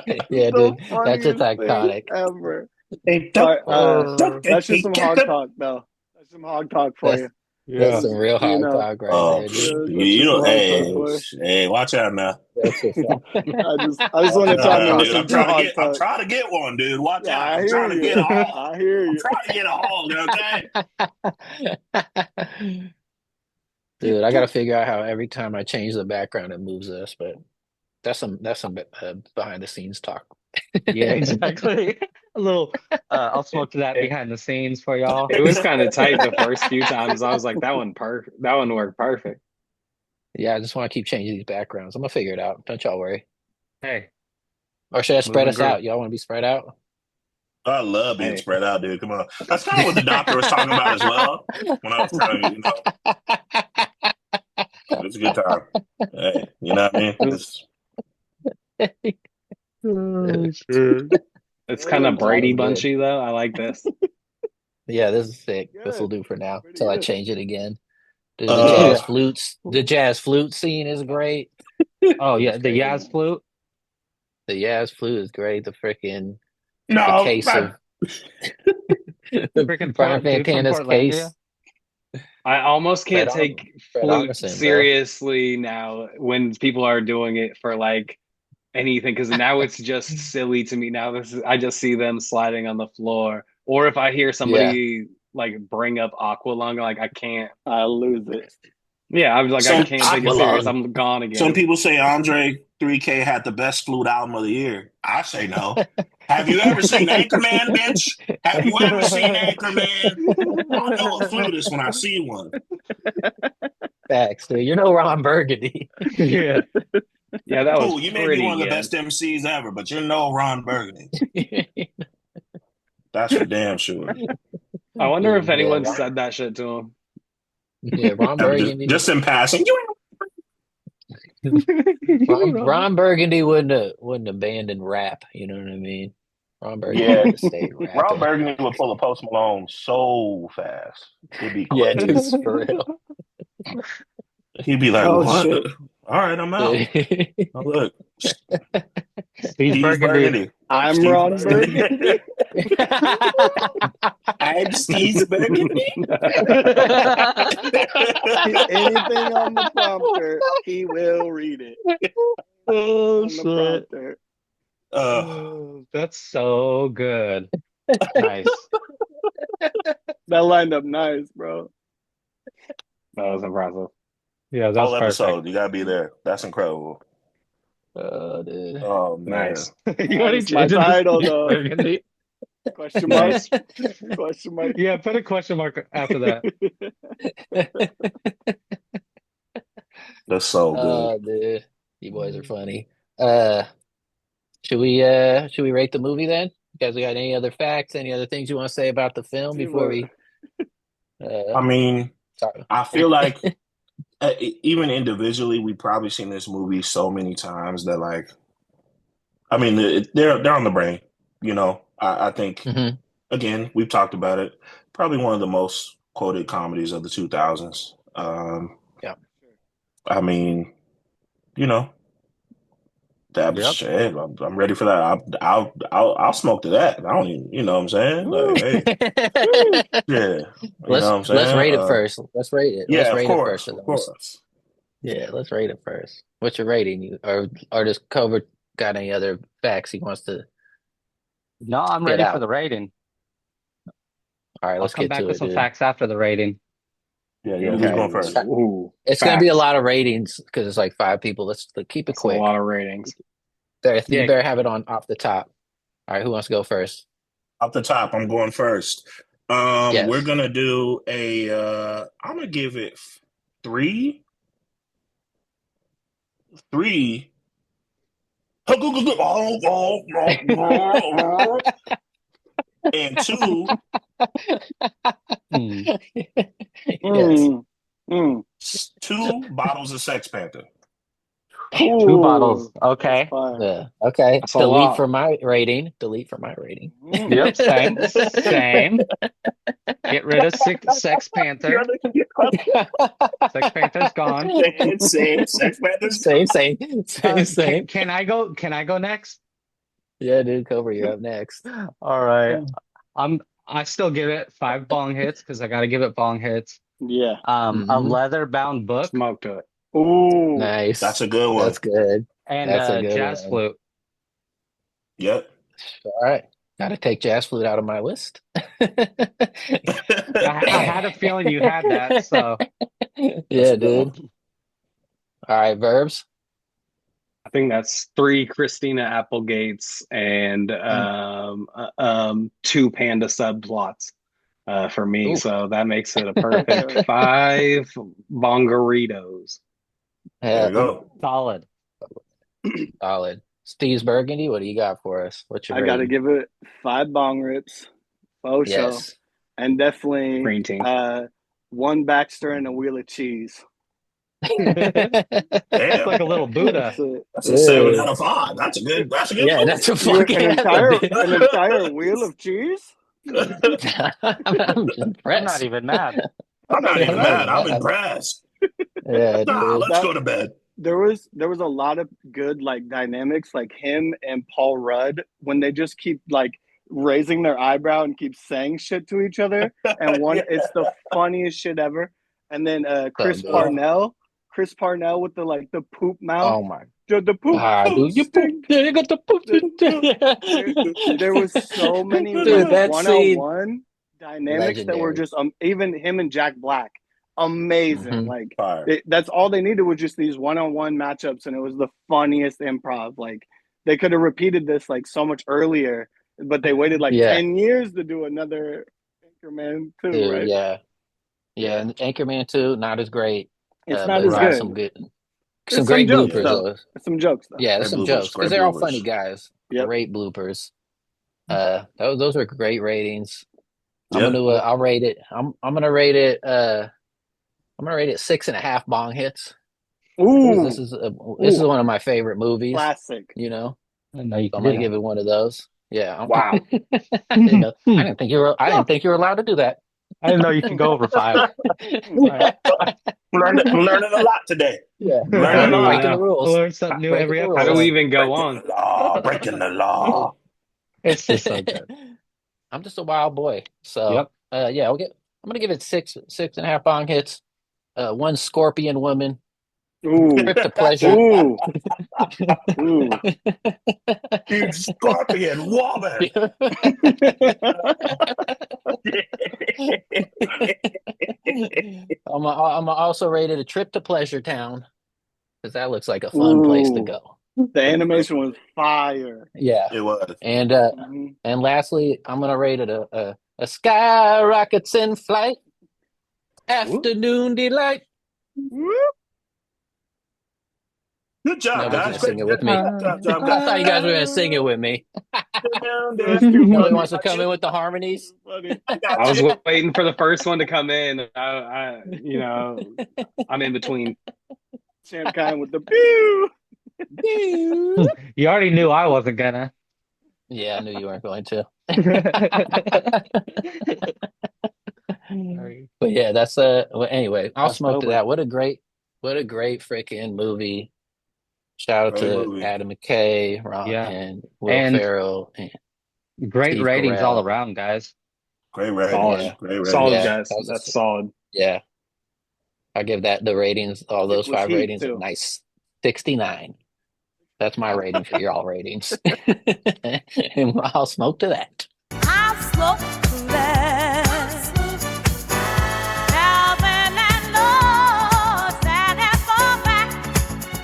Yeah, The dude, that's just funniest thing iconic. ever. Hey, All right, that's just hey, some get hog the talk, though. That's some hog talk for That's you. that's Yeah. some real You hard know, talk right there, yeah, dude. that's you just some know, hog talk for you. hey, watch out now. That's just I just Watch want to out chime in now, with dude. some hog I'm talk. trying to get one, dude. Watch Yeah, out. I I'm hear trying to get a you. hog. I hear I'm you. trying to get a hog, okay? Dude, I gotta figure out how every time I change the background it moves us, but that's some behind the scenes talk. Yeah, exactly. A little I'll smoke to that It, behind the scenes for y'all. it was kind of tight the first few times. I was like, that one worked perfect. Yeah, I just want to keep changing these backgrounds. I'm gonna figure it out. Don't y'all worry. Hey, Or should I spread moving us group. out? Y'all want to be spread out? I love being Hey, spread out, dude. Come on. That's kind of what the doctor was talking about as well. When I was telling you, it's a good time. Hey, you know what I mean? it was, It's Oh, shit. it's That kind of was That Brady was awesome. good. Bunchy though. I like this. Yeah, this is sick. This will Good. do for now Pretty till I good. change it again. Dude, the uh jazz Yeah. flutes, the jazz flute scene is great. Oh yeah, It's the great. Yaz flute. The jazz flute is great. The no, case of Freaking Brian dude from Fantana's Portlandia. case. I almost Fred can't Arm take Fred flute Armisen, bro. seriously now when people are doing it for like anything because now it's just silly to me. Now I just see them sliding on the floor, or if I hear Yeah. somebody like bring up Aqualung, like I can't. I lose it. Yeah, I was like, I some can't take it serious. Aqualung. I'm gone some again. people say Andre 3K had the best flute album of the year. I say no. Have you ever seen Anchorman, bitch? Have you ever seen Anchorman? I know a flutist when I see one. Facts, dude. You know Ron Burgundy. Yeah. Yeah, that was Cool, you may be one pretty of the good. best MCs ever, but you're no Ron Burgundy. That's for damn sure. I wonder if Dude, yeah, anyone said that shit to him. Ron I mean, just Burgundy. in passing, Ron Burgundy wouldn't abandon rap. You know what I mean? Ron Burgundy yeah, would have stayed Ron rapping. Burgundy would pull a Post Malone so fast. It'd be Yeah, dude, crazy. for real. He'd be like, Oh "What? shit. All right, I'm out." Oh, look, Steve Steve Burgundy. Burgundy. I'm Steve Ron Burgundy. Burgundy. I'm Steve Burgundy. Anything on the prompter, he will read it Oh on the shit. prompter. That's so good. Nice. That lined up nice, bro. That was impressive. Yeah, that's Whole perfect. episode, you gotta be there. That's incredible. Oh, dude. Oh man, Nice. You already That's my changed it to title, Steve though. Burgundy. Question mark? Nice. Question mark? Yeah, put a question mark after that. that's so good. Oh, dude. You boys are funny. Uh, should we rate the movie then? You guys got any other facts, any other things you want to say about the film See, before look, we I mean, sorry. I feel like even individually, we've probably seen this movie so many times that, like, I mean, they're on the brain. You know, I think Mhm. again, we've talked about it. Probably one of the most quoted comedies of the 2000s. Yeah. I mean, you know, that was Yep. shit. I'm ready for that. I'll smoke to that. I don't even, you know what I'm saying? Like, hey, yeah, you know what I'm Let's saying? rate it first. Let's rate it. Let's Yeah, rate it first. of And then course. yeah, let's rate it first. What's your rating? Or does Cobra got any other facts he wants to No, I'm get ready for out? the rating. All right, I'll let's come get back to with it, some dude. facts after the rating. Yeah. Who's Okay. going first? Ooh, It's going to be a facts. lot of ratings because it's like 5 people. Let's keep it That's a quick. lot of ratings. You Yeah. better have it on off the top. All right, who wants to go first? Off the top, I'm going first. Yes. We're gonna do I'm gonna give it 3. 3. And 2, Hmm. Yes. 2 bottles of Sex Panther. 2 bottles. That's Okay. fine. Yeah. Okay. That's a lot. For my rating. Delete for my rating. Yep. Same. Same. Get rid of Sex Panther. Sex Panther's gone. Same. Sex Panther's Same. Can I go? Can I go next? Yeah, dude, Cobra, you're up next. All right. I still give it 5 bong hits because I gotta give it bong hits. Yeah. A leather-bound book Smoke to it. Ooh. Nice. That's a good one. That's good. and That's a a good jazz one. flute. Yep. All right. Got to take jazz flute out of my list. I had a feeling you had that, so That's Yeah, a good one. dude. All right, Verbs. I think that's 3 Christina Applegates and 2 Panda subplots for me. Ooh. So that makes it a perfect 5 Bongaritos. There you go. solid. Solid. Steve's Burgundy, what do you got for us? What's your I got to rating? give it 5 bong rips. Faux show. Yes. And definitely Green team. 1 Baxter and a wheel of cheese. It's Damn. like a little Buddha. That's it. That's a 7 out of 5. That's a good. Yeah, move. that's a You, fucking an entire bit. an entire wheel of cheese? I'm impressed. I'm not even mad. I'm not even I'm not mad. even I'm mad. impressed. Yeah, Nah, dude. let's go to bed. There was a lot of good like dynamics, like him and Paul Rudd when they just keep like raising their eyebrow and keep saying shit to each other. And one, Yeah. it's the funniest shit ever. And then Chris good. Parnell with the poop mouth. Oh my The poop, God, poop dude. You stink. poop. You got the poop. There was so many Dude, that scene. one-on-one dynamics that were Legendary. just even him and Jack Black, amazing. Mhm. Like Fire. that's all they needed was just these one-on-one matchups, and it was the funniest improv. Like they could have repeated this like so much earlier, but they waited like Yeah. 10 years to do another Anchorman too, Dude, right? yeah. Yeah, and Anchorman 2, not as great. It's But not it's as got good. some good, There's some great jokes bloopers though. though. There's some jokes though. Yeah, there's Great some bloopers, jokes because great they're all bloopers. funny guys. Yep. Great bloopers. Those were great ratings. I'm Yeah. gonna I'll rate it. I'm gonna rate it. I'm gonna rate it 6.5 bong hits. Ooh, This is one of my favorite movies. classic. You know, I know you so I'm can do gonna give it one of those. Yeah. Wow. You know, I didn't think you were allowed to do that. I didn't know you could go over 5. I'm learning a lot today. Yeah. Learning a lot. Breaking the rules. Learn something new Breaking every the episode. How do rules. we even go on? Breaking the law. It's just so good. I'm just a wild boy. So Yep. yeah, I'm gonna give it 6.5 bong hits. 1 scorpion woman. Ooh, Trip to pleasure. ooh, ooh. You scorpion woman. I'm also rated a trip to Pleasure Town because that looks like a fun place to Ooh. go. The animation was fire. Yeah, It was. and Mhm. and lastly, I'm gonna rate it a sky rockets in flight, afternoon delight. Good job, Nobody's guys. gonna sing it with me. Good job, I guys. thought you guys were gonna sing it with me. Nobody wants to come in with the harmonies. I was waiting for the first one to come in. I'm in between. Champ Kine with the pew. You already knew I wasn't gonna. Yeah, I knew you weren't going to. But yeah, that's well, anyway, I'll That's smoke to sober. that. What a great freaking movie. Shout out Great to movie. Adam McKay, Ron, Yeah. and Will And- Ferrell. And Great Steve ratings Carell. all around, guys. Great ratings. Solid. Yeah. Great ratings. Solid, Yeah, guys. that was That's solid. Yeah. I give that the ratings, all those It was 5 heat, ratings, a too. nice 69. That's my rating for your all ratings. And I'll smoke to that. I smoke less. Calvin and Lord stand and fall back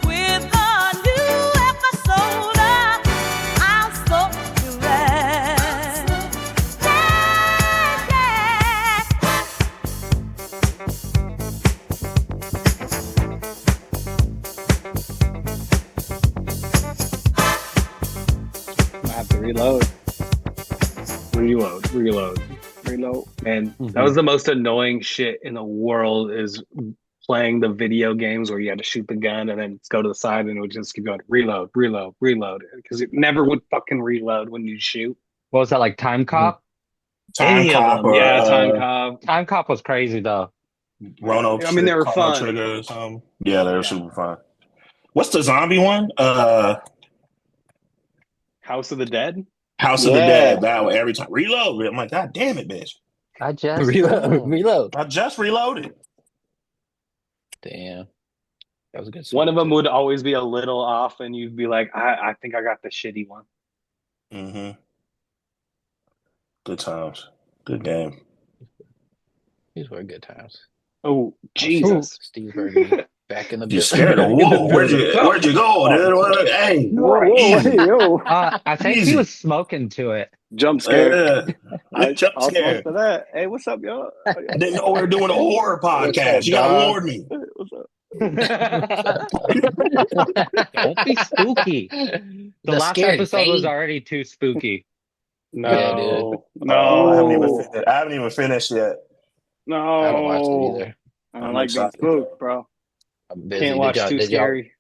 with a new episode of I'll smoke less. I have to reload. Reload. And that was the most annoying shit in the world is playing the video games where you had to shoot the gun and then go to the side and it would just keep going reload because it never would fucking reload when you shoot. What was that, like Time Cop? Time Any of Cop them. or Yeah, Time Cop. Time Cop was crazy though. Roanoke. I mean, they were Chrono fun. Trigger or something. Yeah, they were Yeah. super fun. What's the zombie one? House of the Dead. House of the Yeah. Dead. That one every time. Reload. I'm like, God damn it, bitch! I just Reload. I just reloaded. Damn, that was a good One of song them too. would always be a little off, and you'd be like, I think I got the shitty one. Mm-hmm. Good times. Good game. These were good times. Oh, Jesus. Steve Burgundy back in the You building. scared him. Whoa, where'd you go, dude? What, hey, Whoa, easy. wait, yo. I think he Easy. was smoking to it. Jump scare. Jump I'll smoke scare. to that. Hey, what's up, y'all? I didn't know we were doing a horror What's podcast. up, You gotta dog? warn me. Hey, what's up? Don't be spooky. The last scary episode was fade. already too spooky. Yeah, dude. No. Oh, No. I haven't even finished yet. I haven't watched it No. either. I don't I'm like being excited. spooked, bro. I'm busy. Can't watch too scary.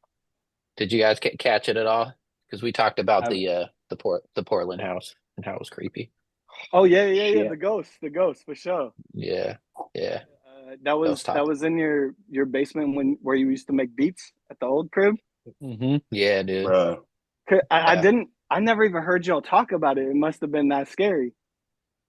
Did you guys catch it at all? Because we talked about I've- the Portland house and how it was creepy. Oh yeah. Shit. The ghost for sure. Yeah. That was tough. was in your basement where you used to make beats at the old crib. Mm-hmm. Yeah, dude. Bruh. I never even heard y'all talk about it. It must have been that scary.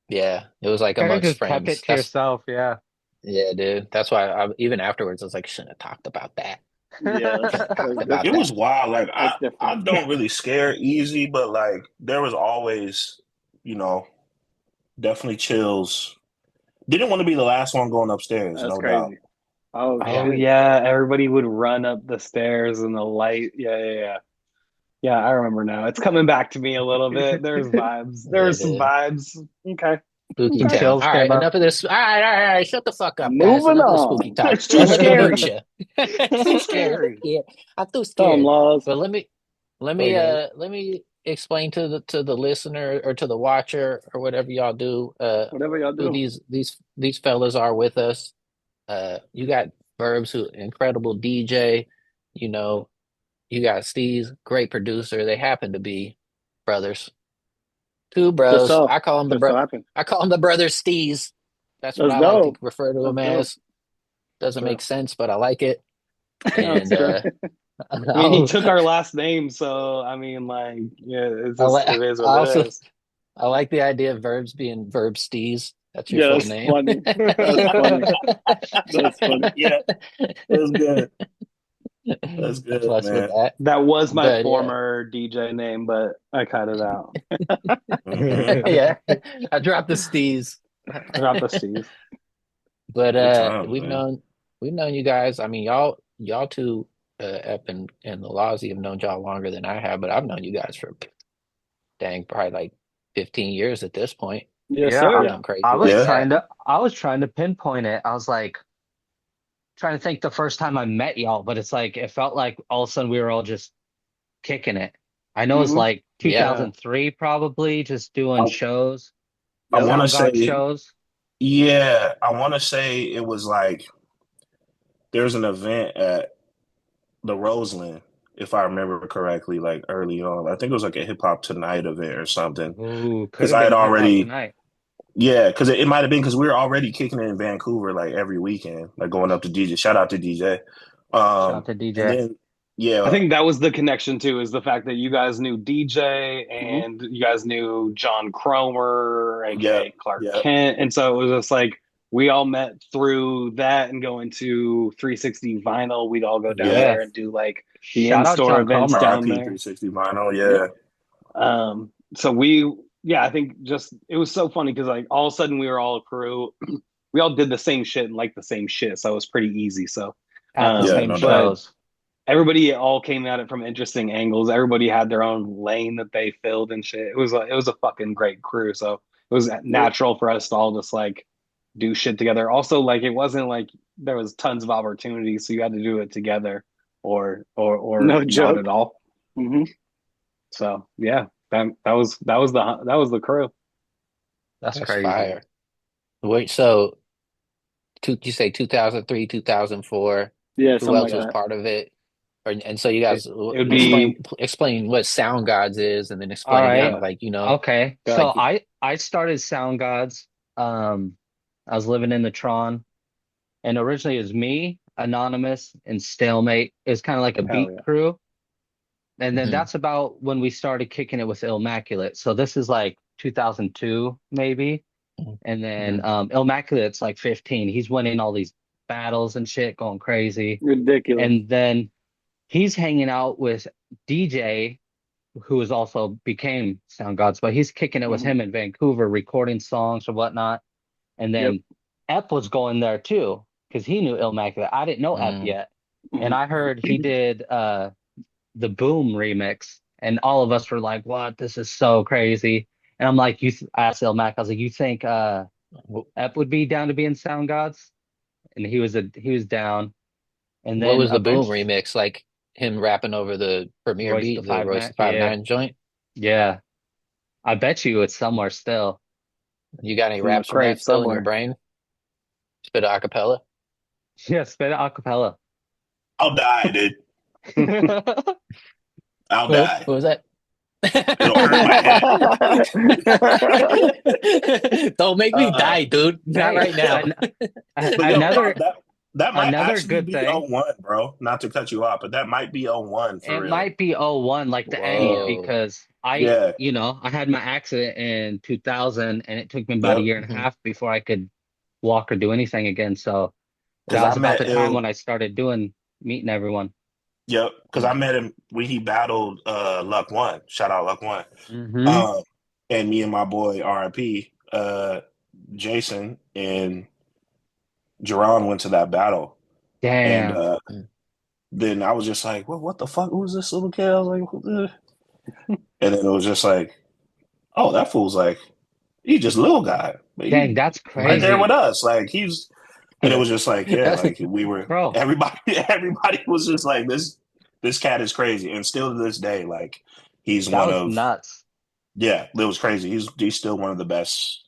Yeah, it was like Kind of amongst just friends. kept it to yourself, yeah. Yeah, dude. That's why even afterwards, I was like, shouldn't have talked about that. Yeah, About It that. was wild. Like That's I different. don't really scare easy, but like there was always, definitely chills. Didn't want to be the last one going upstairs, That's no doubt. crazy. Oh, Oh shit. yeah, everybody would run up the stairs and the light. Yeah. Yeah, I remember now. It's coming back to me a little bit. There's vibes. There's some dude. vibes. Okay. Spooky Some town. chills All right, came up. enough of this. All right. Shut the fuck up, guys. Moving Enough of the on. spooky talk. It's too Let me scary. mute you. Too scary. Yeah, I'm too Tom scared. Laws. But let me explain to the listener or to the watcher or whatever y'all do. Whatever y'all Who do. these fellas are with us. You got Verbz, who incredible DJ. You know, you got Steez, great producer. They happen to be brothers. Two Just bros. so. I call them Just so happened. I call them the brothers Steez. That's what That's I like to dope. refer to them That's as. Doesn't Sure. make sense, but I like it. That's And true. I mean, he took our last name, so I mean, like, yeah, it's I, just, li- it is I what it also is. I like the idea of Verbs being Verb Steez. That's your Yeah, full that's name. funny. That's funny. That's funny. Yeah, that's good. That's I good, fuss with man. that. That was my But yeah. former DJ name, but I cut it out. Mhm. Yeah. I dropped the Steez. I got the Steve. But Good times, we've man. known you guys. I mean, y'all two, Ep and the Lozzie have known y'all longer than I have, but I've known you guys for dang, probably like 15 years at this point. Yes, Yeah, sir. Something crazy I was like Yeah. that. I was trying to pinpoint it. I was like trying to think the first time I met y'all, but it's like it felt like all of a sudden we were all just kicking it. I know it's Mhm. like Yeah. 2003 probably, just doing shows, I want to Sound God say, shows. yeah, I want to say it was like there's an event at the Roseland, if I remember correctly, like early on. I think it was like a Hip Hop Tonight event or something. Ooh, could Because have I had been Hip Hop already, Tonight. yeah, because it might have been because we were already kicking it in Vancouver like every weekend, like going up to DJ. Shout out to DJ. Shout out to And DJ. then, yeah, I think that was the connection too, is the fact that you guys knew DJ Mhm. and you guys knew John Cromer, yeah, aka Clark yeah, Kent. And so it was just like we all met through that and going to 360 Vinyl. We'd all go down yeah. there and do like the Shout out in-store John events Cromer. down RP there. 360 vinyl, yeah. So I think just it was so funny because like all of a sudden we were all a crew. We all did the same shit and like the same shit, so it was pretty easy. So At the Yeah, same no doubt. shows. everybody all came at it from interesting angles. Everybody had their own lane that they filled and shit. It was a fucking great crew. So it was natural for us to all just like do shit together. Also, like it wasn't like there was tons of opportunities, so you had to do it together or No not joke. at all. Mhm. So yeah, that was the crew. That's That's crazy. fire. Wait, so you say 2003, 2004. Yeah, Who something else like was that. part of it? And so you guys would be explain what Sound Gods is, and then All explain right. kind of like Okay. Go So like- I started Sound Gods. I was living in the Tron, and originally it was me, Anonymous, and Stalemate. It was kind of like a Hell beat yeah. crew. And then that's about when we started kicking it with Immaculate. So this is like 2002, maybe. And then Immaculate's like 15. He's winning all these battles and shit, going crazy. Ridiculous. And then he's hanging out with DJ, who is also became Sound Gods, but he's kicking it with him in Vancouver, recording songs or whatnot. And then Ep was going there too, because he knew Immaculate. I didn't know Ep yet. And I heard he did the Boom remix, and all of us were like, "What? This is so crazy!" And I'm like, I asked Ilmac, I was like, "You think Ep would be down to be in Sound Gods?" And he was down. And What then was the Boom remix? Like him rapping over the Premier Royce beat, the the 5 Royce 9, the 5 yeah, 9 joint? yeah. I bet you it's somewhere still. You got any In the raps from that crate still in your somewhere. brain? Spit a acapella? Yeah, spit it a cappella. I'll die, dude. I'll What die. was that? It'll hurt my head. Don't make me die, dude. Not Hey, right now. But yo, another that might another actually good be thing. 01, bro. Not to cut you off, but that might be 01 for It real. might be '01, like the end, Whoa. because Yeah. I had my accident in 2000, and it took me about a year and a half before I could walk or do anything again. So that 'Cause was I about met the time Ill. when I started meeting everyone. Yep. Because I met him when he battled Luck One. Shout out Luck One. Mm-hmm. And me and my boy RIP, Jason and Jerron went to that battle. Damn. And then I was just like, well, what the fuck? Who's this little kid? I was like, and then it was just like, oh, that fool's like, he's just a little guy. But Dang, that's right there with crazy. us. Like and it was just like, yeah, like we were Bro. everybody was just like, this cat is crazy. And still to this day, like he's That one was of nuts. yeah, it was crazy. He's still one of the best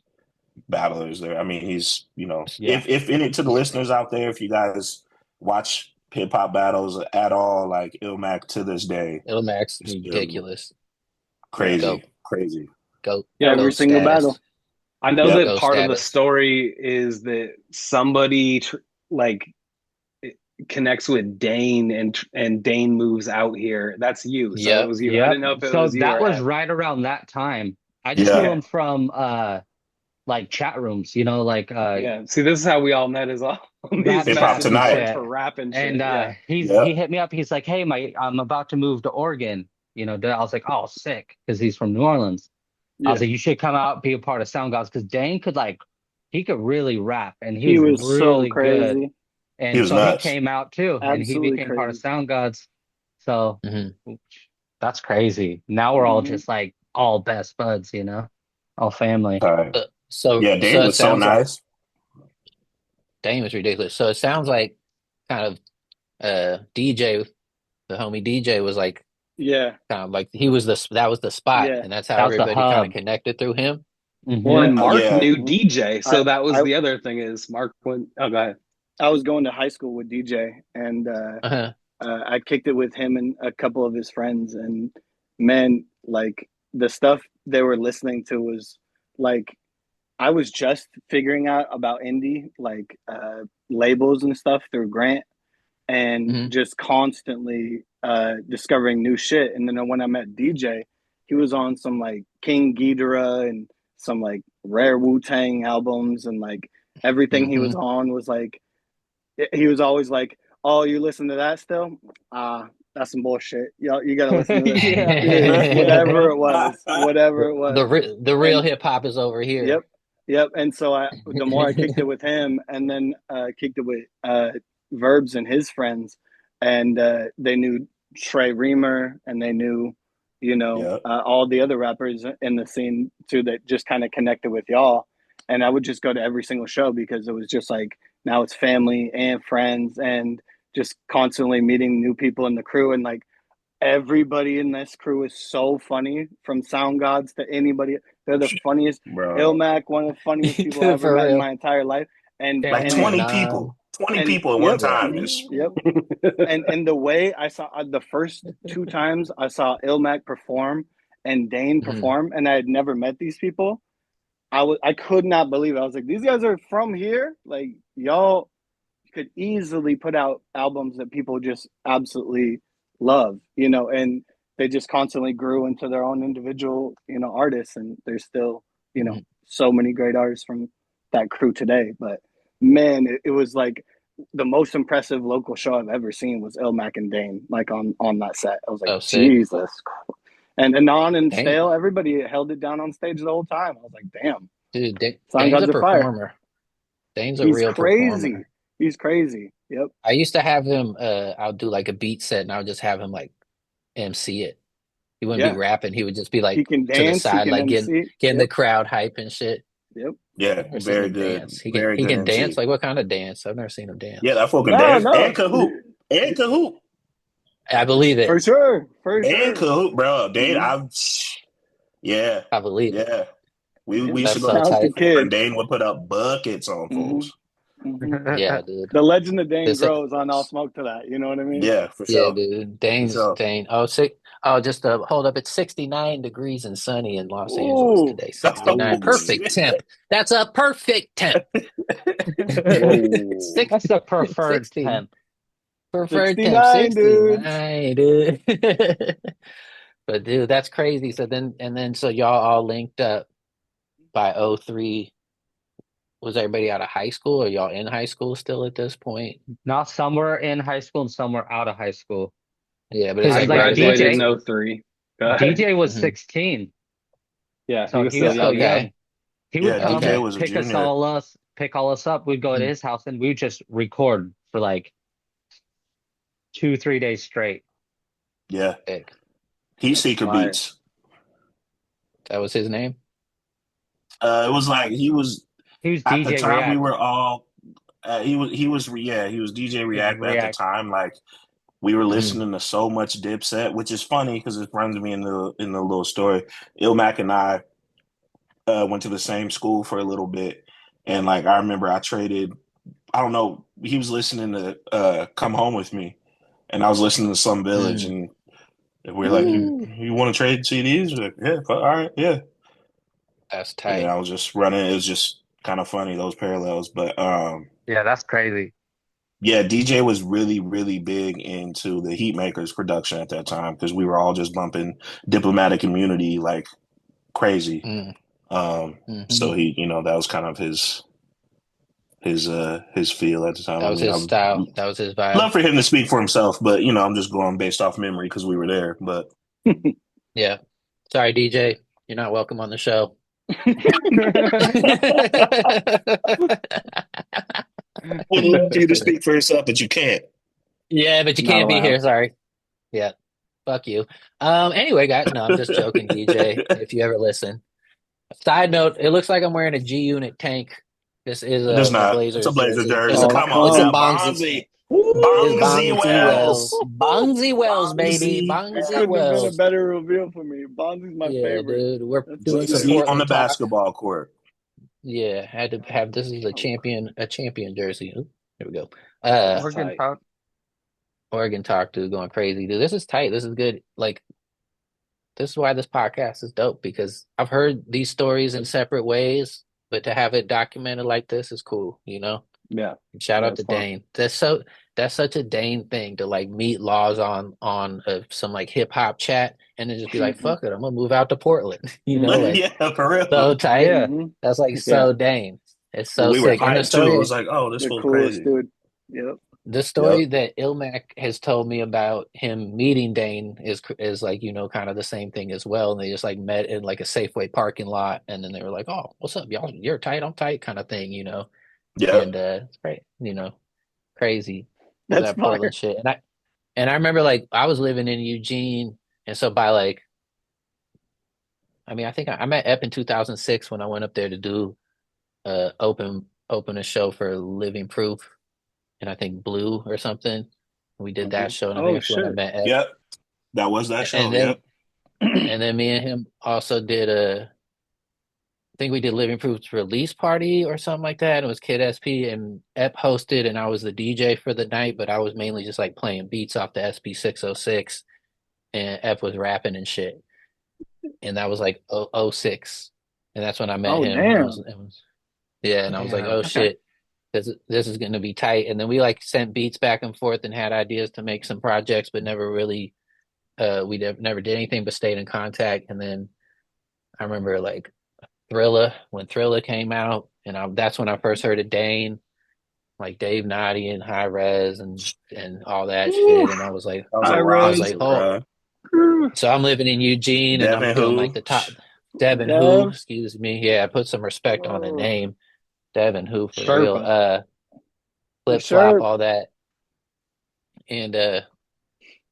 battlers there. I mean, he's Yeah. if any to the listeners out there, if you guys watch hip hop battles at all, like Ilmac to this day, Ilmac's ridiculous. crazy. Go. Yeah, every single battle. I know Yeah. that Go part of the status. story is that somebody connects with Dane and Dane moves out here. That's you. So it was you. I didn't know if it So was you that or was Ed. right around that time. I just knew him from like chat rooms, like Yeah. See, this is how we all met, is all these rap Hip Hop chats and Tonight. messages shit. for rap and shit. And Yeah. he hit me up. He's like, "Hey, I'm about to move to Oregon." I was like, "Oh, sick," because he's from New Orleans. I was like, "You should come out, be a part of Sound Gods," because Dane could he could really rap, and He was so really good. crazy. And He was so nuts. he came out too, and he Absolutely became part of crazy. Sound Gods. So that's crazy. Now we're all just like all best buds, all family. So yeah, Dane it was so sounds like nice. Dane was ridiculous. So it sounds like kind of DJ, the homie DJ was like Yeah. kind of like that was the spot, Yeah. and that's how That was the everybody kind of hub. connected through him. Well, and Mark Yeah. knew DJ, so that was I- the other thing is Mark went. Oh, go ahead. I was going to high school with DJ, and I kicked it with him and a couple of his friends. And man, like the stuff they were listening to was like, I was just figuring out about indie, like labels and stuff through Grant, and just constantly discovering new shit. And then when I met DJ, he was on some like King Ghidorah and some like rare Wu-Tang albums, and like everything he was on was like, he was always like, "Oh, you listen to that still? That's some bullshit. You gotta listen to this." Whatever it was. The real hip hop is over here. Yep. And so the more I kicked it with him, and then kicked it with Verbz and his friends, and they knew Trey Reamer, and they knew, all the other rappers in the scene too, that just kind of connected with y'all. And I would just go to every single show because it was just like, now it's family and friends, and just constantly meeting new people in the crew. And like everybody in this crew is so funny, from Sound Gods to anybody. They're the funniest. Bro. Ilmac, one of the funniest people I've ever met in my entire life. And like 20 people. 20 people at one time. And the way I saw the first two times I saw Ilmac perform and Dane perform, and I had never met these people, I could not believe it. I was like, these guys are from here? Like, y'all could easily put out albums that people just absolutely love, and they just constantly grew into their own individual, artists, and there's still, so many great artists from that crew today. But man, it was like the most impressive local show I've ever seen was Ilmac and Dane, like on that set. I was like, Oh, sick. Jesus. And Anon and Dang. Stale, everybody held it down on stage the whole time. I was like, damn. Dude, Sound Dane's a gods are fire. performer. Dane's a He's real crazy. performer. He's crazy. Yep. I used to have him, I'll do like a beat set and I would just have him like MC it. He wouldn't be rapping. He would just be like He can to the dance. He side, can like MC. getting the crowd hype and shit. Yep. Yeah, I've never seen very him good. dance. He Very can good dance. MC. Like what kind of dance? I've never seen him dance. Yeah, that folk can No, dance. no. And Kahoot. And Kahoot. I believe it. For sure. And Kahoot, bro. Dane, I believe it. yeah. We Yeah, used to that's go so to tight. school and Dane would put up buckets on fools. Yeah, dude. The legend of Dane This- grows on all smoke to that. You know what I mean? Yeah, for Yeah, sure. dude. sure. Dane. Just to hold up, it's 69 degrees and sunny in Los Angeles Ooh. today. 69. Oh, Perfect shit. temp. That's a perfect temp. Six- That's the preferred 60. temp. Preferred 69, temp 69, dude. But dude, that's crazy. So y'all all linked up by 03. Was everybody out of high school or y'all in high school still at this point? Not somewhere in high school and somewhere out of high school. Yeah, but it's I like like right graduated DJ. in 03. Go ahead. DJ was Mhm. 16, Yeah, so he was he still was still young. young. Okay. He would Yeah, come DJ was a pick us junior. pick all us up. We'd go to Mhm. his house and we'd just record for like 2-3 days straight. Yeah. Sick. Heat Seeker fire. Beats. That was his name? It was like He was at the DJ time we React. were all he was DJ React, but at the React. time like we were Mhm. listening to so much Dipset, which is funny because it runs me in the little story. Ilmac and I went to the same school for a little bit, and like I remember I traded. I don't know. He was listening to "Come Home with Me," and I was listening to Slum Village, and we were like, "You want to trade CDs?" We're like, yeah, all right, yeah. That's And tight. then I was just running. It was just kind of funny, those parallels, but Yeah, that's crazy. yeah, DJ was really, really big into the Heatmakers production at that time because we were all just bumping Diplomatic Immunity like crazy. Mm. So he, that was kind of his feel at the time. That was his style. That was his vibe. Love for him to speak for himself, but I'm just going based off memory because we were there. But Yeah. Sorry, DJ. You're not welcome on the show. would love for you to speak for yourself, but you can't. Yeah, but you Not can't be allowed. here. Sorry. Yeah. Fuck you. Anyway, guys, no, I'm just joking, DJ, if you ever listen. Side note, it looks like I'm wearing a G Unit tank. This is It's a not. Blazers It's a Blazer jersey. It's a, Come on it's a now, Bonzi. Bonzi Wells. Wells. Bonzi Wells, baby. Bonzi. It Bonzi couldn't have been a Wells. better reveal for me. Bonzi's my Yeah, favorite. dude. We're That's doing some sick. See on the Portland talk. basketball court. Yeah, had to have this is a champion jersey. Ooh, here we go. Oregon tight. Talk. Oregon talk, dude, going crazy. Dude, this is tight. This is good. Like, this is why this podcast is dope because I've heard these stories in separate ways, but to have it documented like this is cool, Yeah. And shout out That's to fun. Dane. That's such a Dane thing to like meet Laws on some like hip hop chat and then just be like, fuck it, I'm gonna move out to Portland. Like Yeah, for real. so tight. Yeah. Mhm. That's like so Dane. It's so we were sick. And the hyped too. It story was like, oh, this The was coolest crazy. dude. Yep. The story that Ilmac has told me about him meeting Dane is like, kind of the same thing as well. And they just like met in like a Safeway parking lot. And then they were like, oh, what's up, y'all? You're tight, I'm tight kind of thing, Yeah. And it's great, crazy. That's That fire. Portland shit. And I remember like I was living in Eugene. And so by like, I think I met Ep in 2006 when I went up there to do open a show for Living Proof. And I think Blue or something. We did that show, and I think that's when I met Ed. Yep. That was that show. And then, Yep. and then me and him also did I think we did Living Proof's release party or something like that. It was Kid SP and Ep hosted, and I was the DJ for the night, but I was mainly just like playing beats off the SP 606, and Ep was rapping and shit. And that was like 06, and that's when I met him. Damn. And I was like, oh shit. This is going to be tight. And then we like sent beats back and forth and had ideas to make some projects, but never really we never did anything but stayed in contact. And then I remember like when Thriller came out, and that's when I first heard of Dane, like Dave Noddy and High Res and all that Ooh, shit. And I was like, That was a I I was res. like, roster, oh, bro. so I'm living in Eugene and I'm Devin doing like who? the top Devin who, Dev. excuse me. Yeah, put some respect on the Oh, name. Devin who for real. Sherpa. for Flip flop, sure. all that. And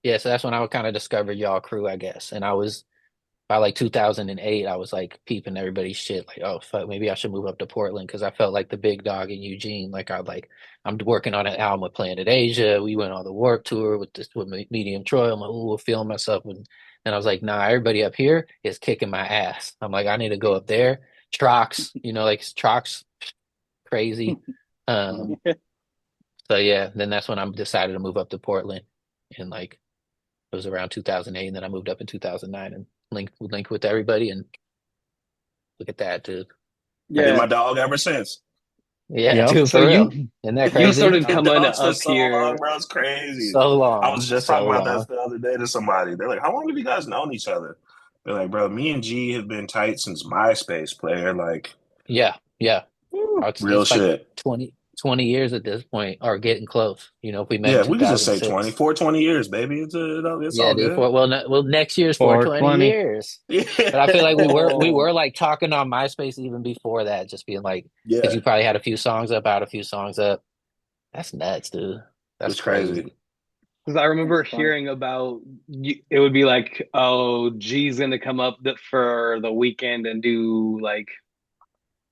yeah, so that's when I would kind of discover y'all crew, I guess. And I was by like 2008, I was like peeping everybody's shit, like, oh fuck, maybe I should move up to Portland because I felt like the big dog in Eugene. I'm working on an album with Planet Asia. We went on the Warp Tour with Medium Troy. I'm like, ooh, we'll feeling myself. And I was like, nah, everybody up here is kicking my ass. I'm like, I need to go up there. Trox, like Trox, crazy. Um, so yeah, then that's when I decided to move up to Portland, and like it was around 2008, and then I moved up in 2009 and linked with everybody, and look at that, dude. Been Yeah. my dog ever since. Yeah, Yep. dude, So for real. you Isn't that you crazy? started Been coming dogs for up so long, here. bro. It's crazy. So I long, was just so talking about long. that the other day to somebody. They're like, "How long have you guys known each other?" They're like, "Bro, me and G have been tight since MySpace, player. Like, Yeah, yeah. Woo. real It's like shit." 20 years at this point, or getting close. If we met in Yeah, we could just say 2006. 20 years, baby. It's Yeah, all dude. good. Well, next year's 420 420. years. But I feel Yeah, like we Oh, were like talking on MySpace even before that, just being like, because yeah, you probably had a few songs up, out a few songs up. That's nuts, dude. That's it's crazy. crazy. Because I that's remember funny. hearing about it would be like, oh, G's gonna come up for the weekend and do like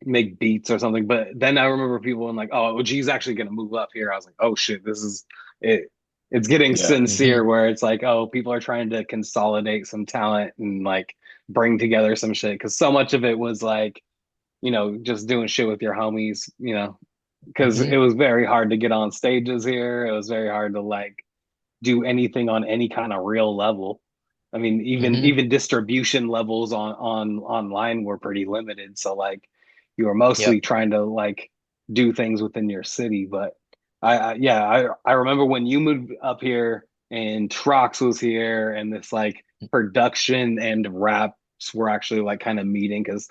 make beats or something. But then I remember people being like, oh, well, G's actually gonna move up here. I was like, oh shit, this is it. It's getting Yeah, Hmm. sincere where it's like, oh, people are trying to consolidate some talent and like bring together some shit. Because so much of it was like, just doing shit with your homies, because Hmm. it was very hard to get on stages here. It was very hard to like do anything on any kind of real level. I mean, even Hmm. even distribution levels on online were pretty limited. So like you were mostly Yep. trying to like do things within your city. But I remember when you moved up here and Trox was here and this like production and raps were actually like kind of meeting because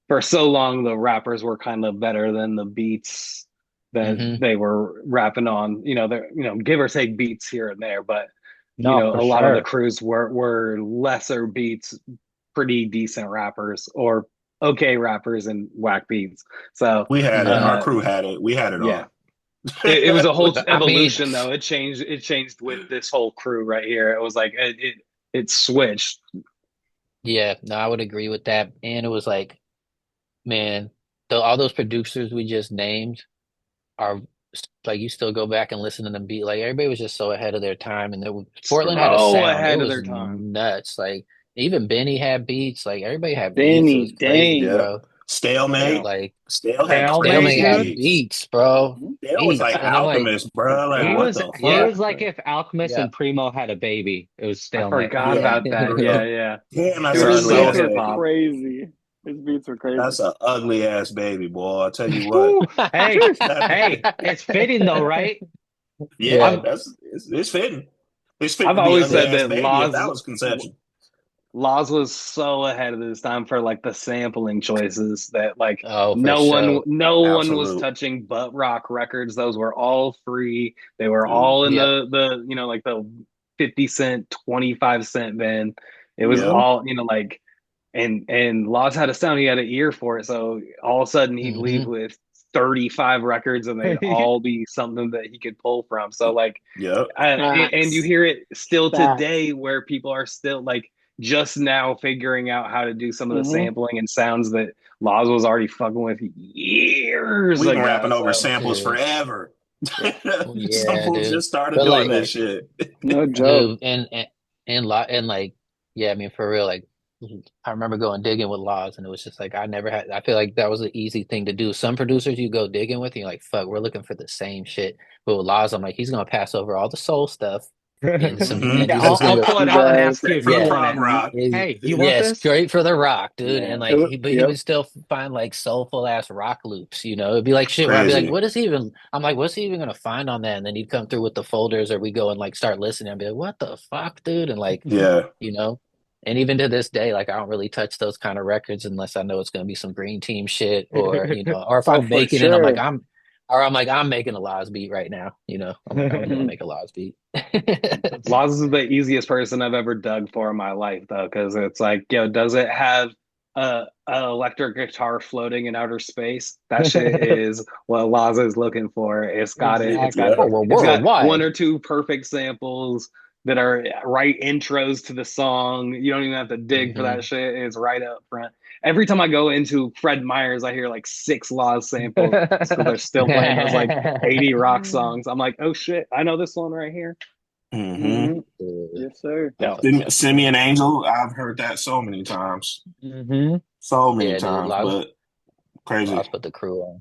for so long the rappers were kind of better than the beats that Hmm. they were rapping on. There, give or take beats here and there, but No, for a lot of the sure. crews were lesser beats, pretty decent rappers or okay rappers and whack beats. So we had it. Hmm. Our uh crew had it. We had it yeah. all. It was a whole I mean, evolution though. It changed with this whole crew right here. It was like it switched. yeah, no, I would agree with that. And it was like, man, all those producers we just named are like, you still go back and listen to them beat, like everybody was just so ahead of their time, and Portland had a So sound. It ahead of was their time. nuts. Like even Benny had beats. Like everybody had beats. It Benny was crazy, Dane. Yep. bro. Stalemate. Yeah. Like Stale had Stalemate, Stalemate crazy yeah. had beats. beats, bro. Stale was Beats. like And I'm like, Alchemist, bro. Like, He God, what was the he yeah, fuck? was like if Alchemist yeah, and Primo had a baby. It was I Stalemate. forgot yeah. about that. For Yeah, real. yeah. Damn, They that's His an were ugly so beats ass are hip baby. hop. crazy. His beats are crazy. That's an ugly ass baby, boy. I tell you what. Whew. Hey, That, hey, it's fitting though, right? yeah, Yeah. I've it's fitting. It's fitting I've to be always ugly said ass that baby if that was conception. Laws was so ahead of his time for like the sampling choices that like Oh, for no one sure. no one was Absolute. touching Butt Rock Records. Those were all free. They were Mm, all in Yep. the like the 50 cent, 25 cent bin. It was yep. Mm-hmm. all like and Laws had a sound, he had an ear for it. So all of a sudden he'd leave Hmm. with 35 records and they'd all be something that he could pull from. So like Yep. and you Facts. hear it still Facts. today where people are still like just now figuring out how to do some of the Mm-hmm. sampling and sounds that Laws was already fucking with years We've been ago. rapping over So samples Dude. forever. Yeah. Some Yeah, fools dude. just started But doing like, that shit. No joke. dude, and like, yeah, I mean, for real, like, I remember going digging with Laws, and it was just like I feel like that was an easy thing to do. Some producers you go digging with, and you're like, fuck, we're looking for the same shit. But with Laws, I'm like, he's gonna pass over all the soul stuff and Mhm. he's I'll, just gonna I'll go. pull it out and ask you Straight if for you the want prom it. rock. Hey, you want Yeah, this? straight for the rock, dude. And Man, like but he yep. would still find like soulful ass rock loops, you know. It'd be like shit where I'd be like, Crazy. what is he even I'm like, what's he even gonna find on that? And then he'd come through with the folders or we go and like start listening and be like, what the fuck, dude? And like, Yeah. you know. And even to this day, like I don't really touch those kind of records unless I know it's gonna be some green team shit or you know, or if Oh, I'm for making it, sure. I'm like, I'm making a Laz beat right now, you know. I'm like, I'm gonna make a Laz beat. Laws is the easiest person I've ever dug for in my life, though, because it's like, yo, does it have a electric guitar floating in outer space? That shit is what Laws is looking for. It's got it. It's got Yeah. Oh, well, it's got one worldwide. or two perfect samples that are right intros to the song. You don't even have to dig for Hmm. that shit. It's right up front. Every time I go into Fred Meyer's, I hear like 6 Laws samples because they're still playing those like 80 rock songs. I'm like, oh shit, I know this one right here. Hmm. Mhm. Yes, sir. Yeah. Send me an angel. I've heard that so many times. Mm-hmm. So many Yeah, dude, times, Laz, but crazy. put the crew on.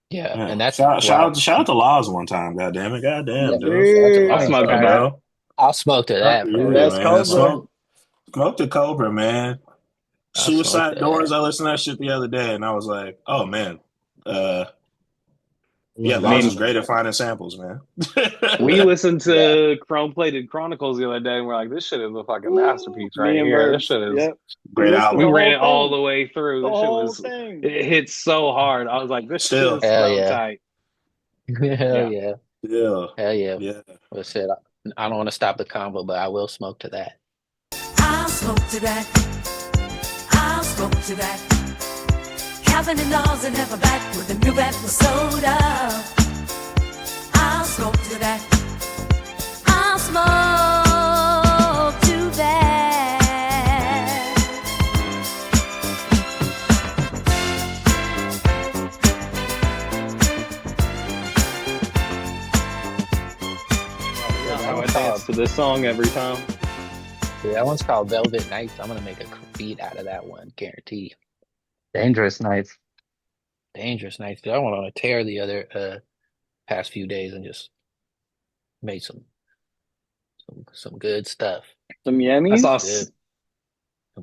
Yeah, Yeah. and that's well, Shout out to Laws one time. God damn it. God yeah, damn, dude. shout out to I'll Laz, Cheers. smoke to bro. that. Bro. I'll smoke to that for Yeah, That's real. man. Cobra. Smoke the Cobra, man. I'll smoke Suicide to Doors. that. I listened to that shit the other day and I was like, oh man. Yeah, Love I Laws that mean, is shit. great at finding samples, man. we Yeah, listened yeah. to Chrome Plated Chronicles the other day and we're like, this shit is a fucking Ooh, masterpiece me right and here. This Verbs. shit is, Yep. We Great listened to we the album. ran whole it all thing. the way through. The This shit whole was, thing. it hit so hard. I was like, this shit Still. is Hell so yeah. tight. Hell Yeah. yeah. Yeah. Hell yeah. Yeah. Well, shit, I don't want to stop the convo, but I will smoke to that. I'll smoke to that. I'll smoke to that. Calvin and Laws and never back with a new episode of. I'll smoke to that. I'll smoke to that. I would dance to this song every time. Yeah, that one's called Velvet Nights. I'm gonna make a beat out of that one, guaranteed. Dangerous nights. Dangerous Nights. Dude, I went on a tear the other past few days and just made some good stuff. Some I yummies. saw Good.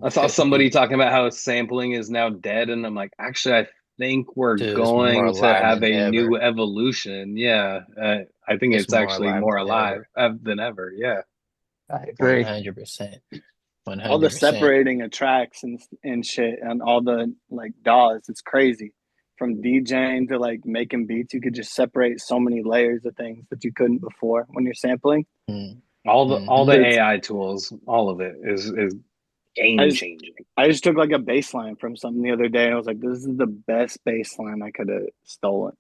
I saw somebody talking about how sampling is now dead, and I'm like, actually, I think we're Dude, it's more going to alive have than a new ever. evolution. Yeah, I think It's it's more actually alive more than alive ever. than ever. Yeah. I agree. 100%. All the 100%. separating of tracks and shit and all the like DAWs. It's crazy. From DJing to like making beats, you could just separate so many layers of things that you couldn't before when you're sampling. Mm. All the It's AI tools, all of it is I game just, changing. I just took like a bass line from something the other day and I was like, this is the best bass line I could have stolen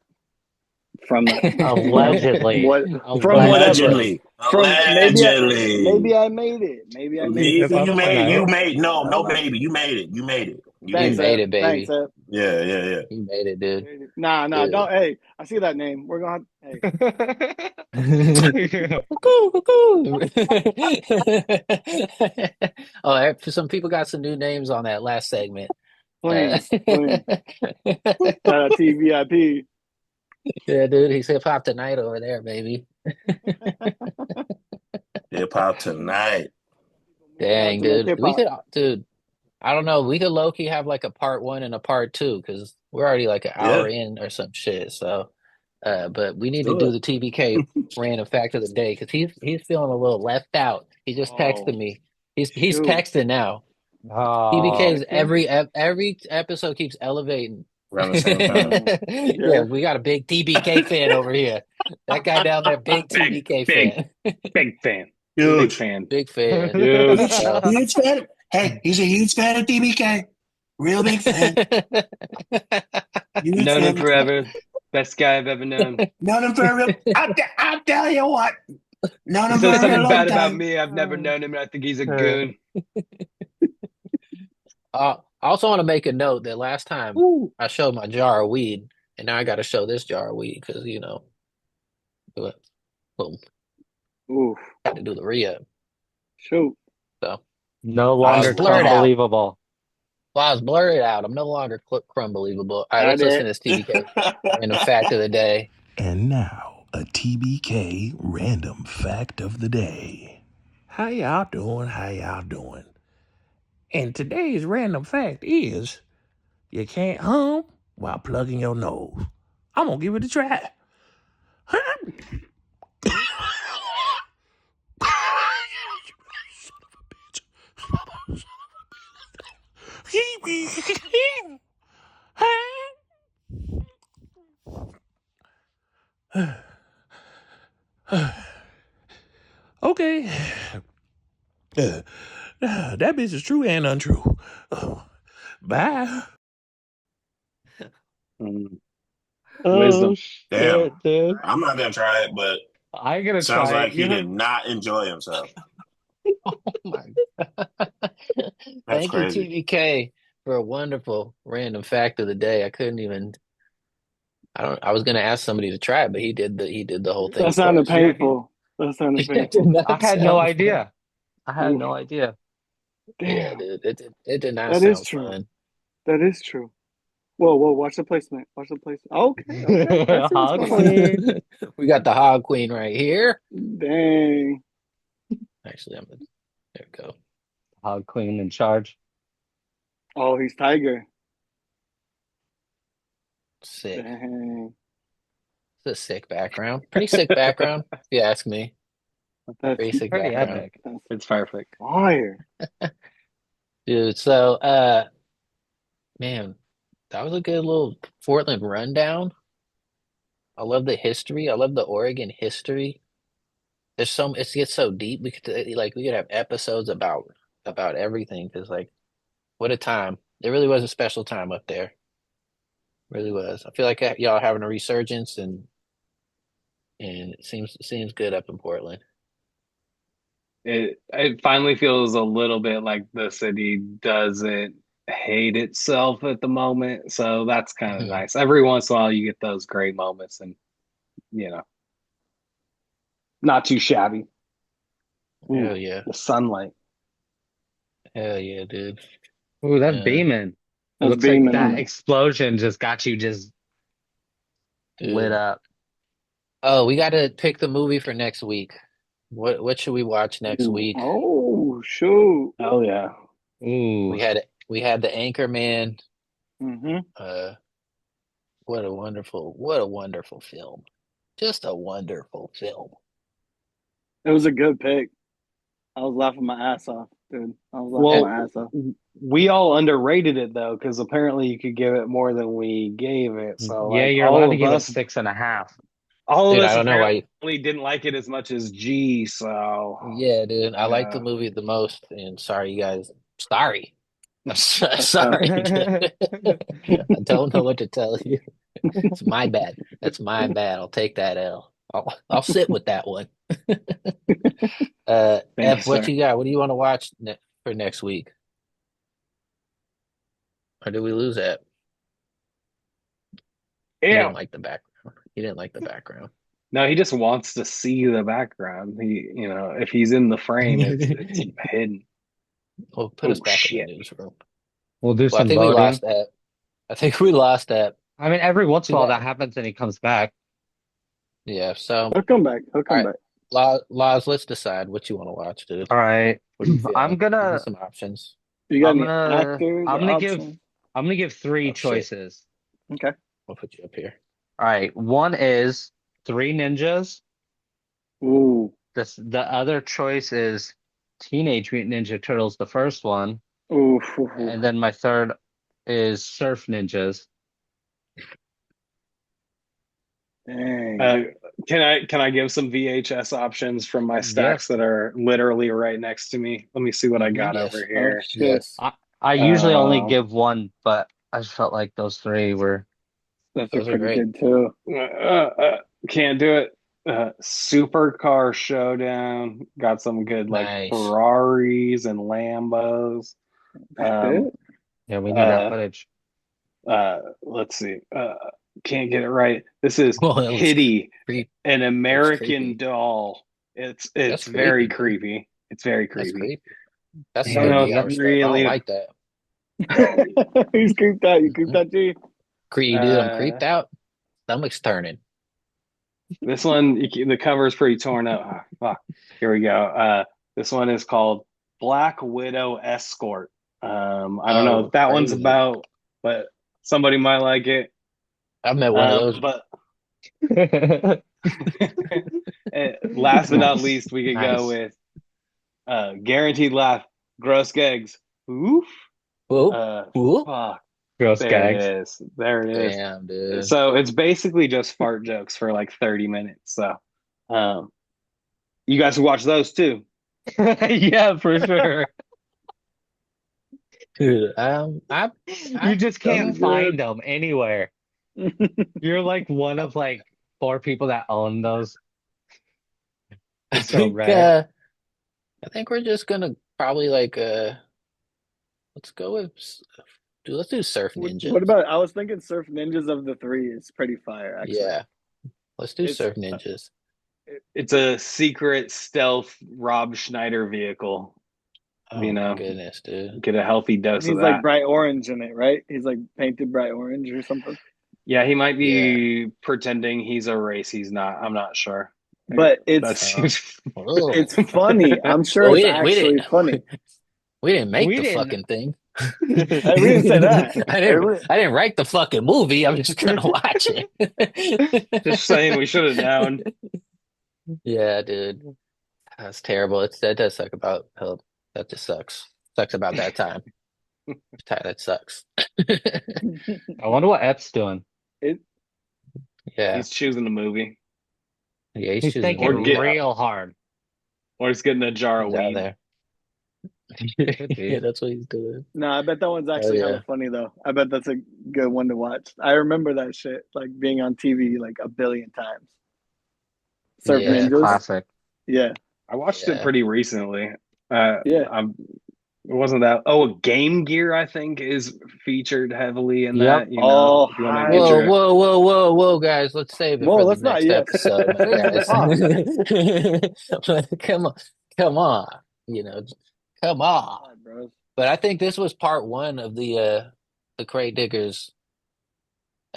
from Allegedly. what from whatever. Allegedly. From Allegedly. maybe I made it. Maybe I made it. You made Tonight. no baby. You made it. You made it. You You Thanks, did. made Ep. it, baby. Thanks, Ep. Yeah, yeah, yeah. You made it, dude. Nah, Dude. don't. Hey, I see that name. We're going. Hey, Oh, some people got some new names on that last segment. please. Shout out TVIP. Yeah, dude, he's hip hop tonight over there, baby. Hip hop tonight. Dang, dude. Dude, I don't know. We could low key have like a part 1 and a part 2 because we're already like an hour in or some shit. So, but we need to do the TBK random fact of the day because he's feeling a little left out. He just texted me. He's texting now. TBK's every episode keeps elevating. Around the same time. Yeah, we got a big TBK fan over here. That guy down there, big TBK fan. Big fan. Huge. Big fan. Big fan. Huge. Huge fan. Hey, he's a huge fan of TBK. Real big fan. Huge Known him fan. forever. Best guy I've ever known. Known him for a real. I'll tell you what. Known He him for says a something real bad long about time. me. I've never known him, and I think he's a goon. I also want to make a note that last time I showed my jar of weed, and now I got to show this jar of weed because boom, Oof. had to do the re-up. Shoot. So No longer blurred out. unbelievable. well, I was blurred out. I'm no longer crumb-believable. All right, let's Got listen it. to this TBK random fact of the day. And now, a TBK random fact of the day. How y'all doing? How y'all doing? And today's random fact is you can't hum while plugging your nose. I'm gonna give it a try. Okay. That bitch is true and untrue. Bye. Wisdom. Damn. Shit, dude. I'm not gonna try it, but I'm gonna sounds try like it. he did not enjoy himself. Oh my That's Thank you, crazy. TVK, for a wonderful random fact of the day. I couldn't even. I was gonna ask somebody to try it, but he did the whole thing That for sounded us. painful. That sounded It did painful. I not had no sound fun. idea. I had Oof. no idea. Yeah, Damn. dude, it did not That is sound true. fun. That is true. Whoa, watch the placement. Watch the placement. Okay. I see what's Hog going on. Queen. We got the Hog Queen right here. Dang. Actually, there we go. Hog Queen in charge. Oh, he's Tiger. Sick. Dang. It's a sick background. Pretty sick background, if you ask me. That's Pretty sick Pretty background. epic. It's perfect. fire. Dude, so man, that was a good little Portland rundown. I love the history. I love the Oregon history. It gets so deep. We could have episodes about everything because like what a time. It really was a special time up there. Really was. I feel like y'all having a resurgence and it seems good up in Portland. It finally feels a little bit like the city doesn't hate itself at the moment, so that's kind of Mhm. nice. Every once in a while, you get those great moments, and you know, not too shabby. Ooh, Hell yeah. the sunlight. Hell yeah, dude. Ooh, that's Yeah, beaming. It That's looks like beaming on that it. explosion just got you just lit dude. up. Oh, we got to pick the movie for next week. What should we watch next Ooh. week? Oh, shoot. Oh yeah. Ooh. We had the Anchorman. Mm-hmm. What a wonderful film. Just a wonderful film. It was a good pick. I was laughing my ass off, dude. I was laughing Well, my ass off. we all underrated it though, because apparently you could give it more than we gave it. So Yeah, like you're allowed to give it 6.5. all of Dude, I us don't know why. apparently didn't like it as much as G. So Yeah, dude, I like the yeah. movie the most. And sorry, you guys. Sorry. I'm That's tough. sorry. I don't know what to tell you. It's my bad. That's my bad. I'll take that L. I'll sit with that one. Thank you, F, what sir. you got? What do you want to watch for next week? Or did we lose that? He Yeah. didn't like the background. He didn't like the background. No, he just wants to see the background. If he's in the frame, it's hidden. Well, put us Oh back in the shit. newsroom. We'll do Well, I some think we voting. lost that. I think we lost that. I mean, every once in Too a while that bad. happens and he comes back. Yeah. So, He'll come back. He'll all come right, back. Laws. Let's decide what you want to watch, dude. All right. What are you I'm feeling? Give me gonna some options. You got I'm any gonna actors I'm or gonna give options? I'm gonna give three Oh shit! choices. Okay. I'll put you up here. All right. One is Three Ninjas. Ooh. The other choice is Teenage Mutant Ninja Turtles, the first one. Ooh. And then my third is Surf Ninjas. Dang. Can I give some VHS options from my Yeah. stacks that are literally right next to me? Let me see what I got over Yes. Oh here. shit. Yes. I usually only Um, give one, but I just felt like those three were Those are Those are pretty great. good too. can't do it. Supercar Showdown got some good like Nice. Ferraris and Lambos. Um, Shit. yeah, we need that uh, footage. let's see. Can't get it right. This is Well, it looks Kitty, creepy. an Looks American creepy. doll. It's That's very creepy, dude. creepy. It's very That's creepy. creepy. That's I some don't know. VR It's stuff. I don't really. like that. He's creeped out. You creeped Mhm. out, G. Dude, I'm creeped out. Stomach's turning. This one, the cover is pretty torn up. Ah, fuck. Here we go. This one is called Black Widow Escort. I don't know Oh, what that one's crazy. about, but somebody might like it. I've met one of those. But last but not least, we could go Nice. with Guaranteed Laugh, Gross Gags. Oof. Whoop, whoop. Fuck. Gross There gags. it is. There it is. Damn, dude. So it's basically just fart jokes for like 30 minutes. So you guys can watch those too. Yeah, for sure. Dude, You just can't find them anywhere. You're like one of like 4 people that own those. I It's so think rare. I think we're just gonna probably like let's go with let's do Surf Ninjas. What about? I was thinking Surf Ninjas of the Three is pretty fire. Actually, Yeah, let's do It's- Surf Ninjas. It's a secret stealth Rob Schneider vehicle. Oh You my know. goodness, dude. Get a healthy dose he's of like that. bright orange in it, right? He's like painted bright orange or something. Yeah, he might be pretending he's a race. He's not. I'm not sure. But That it's seems Oh. it's funny. I'm sure Well, it's actually funny. We didn't make We the didn't- fucking thing. We didn't say that. I didn't write the fucking movie. I'm just gonna watch it. just saying we should have known. Yeah, dude. That's terrible. That does suck about hell. That just sucks. Sucks about that time. That sucks. I wonder what Ep's doing. Yeah. He's choosing a movie, Yeah, He's choosing thinking Or get- real hard. or he's getting a jar of He's out weed. there. Could be. Yeah, that's what he's doing. No, I bet that one's actually yeah. hella funny though. I bet that's a good one to watch. I remember that shit like being on TV like a billion times. Surf Yeah, Ninjas. Classic. Yeah. I watched Yeah. it pretty recently. Yeah. It wasn't that. Oh, Game Gear, I think, is featured heavily in Yep. that. You know, Oh, if you want hi. to get Whoa, your whoa, guys! Let's save it Whoa, for let's the not next yet. episode, guys. Come on, come on. God, bro. But I think this was part one of the Crate Diggers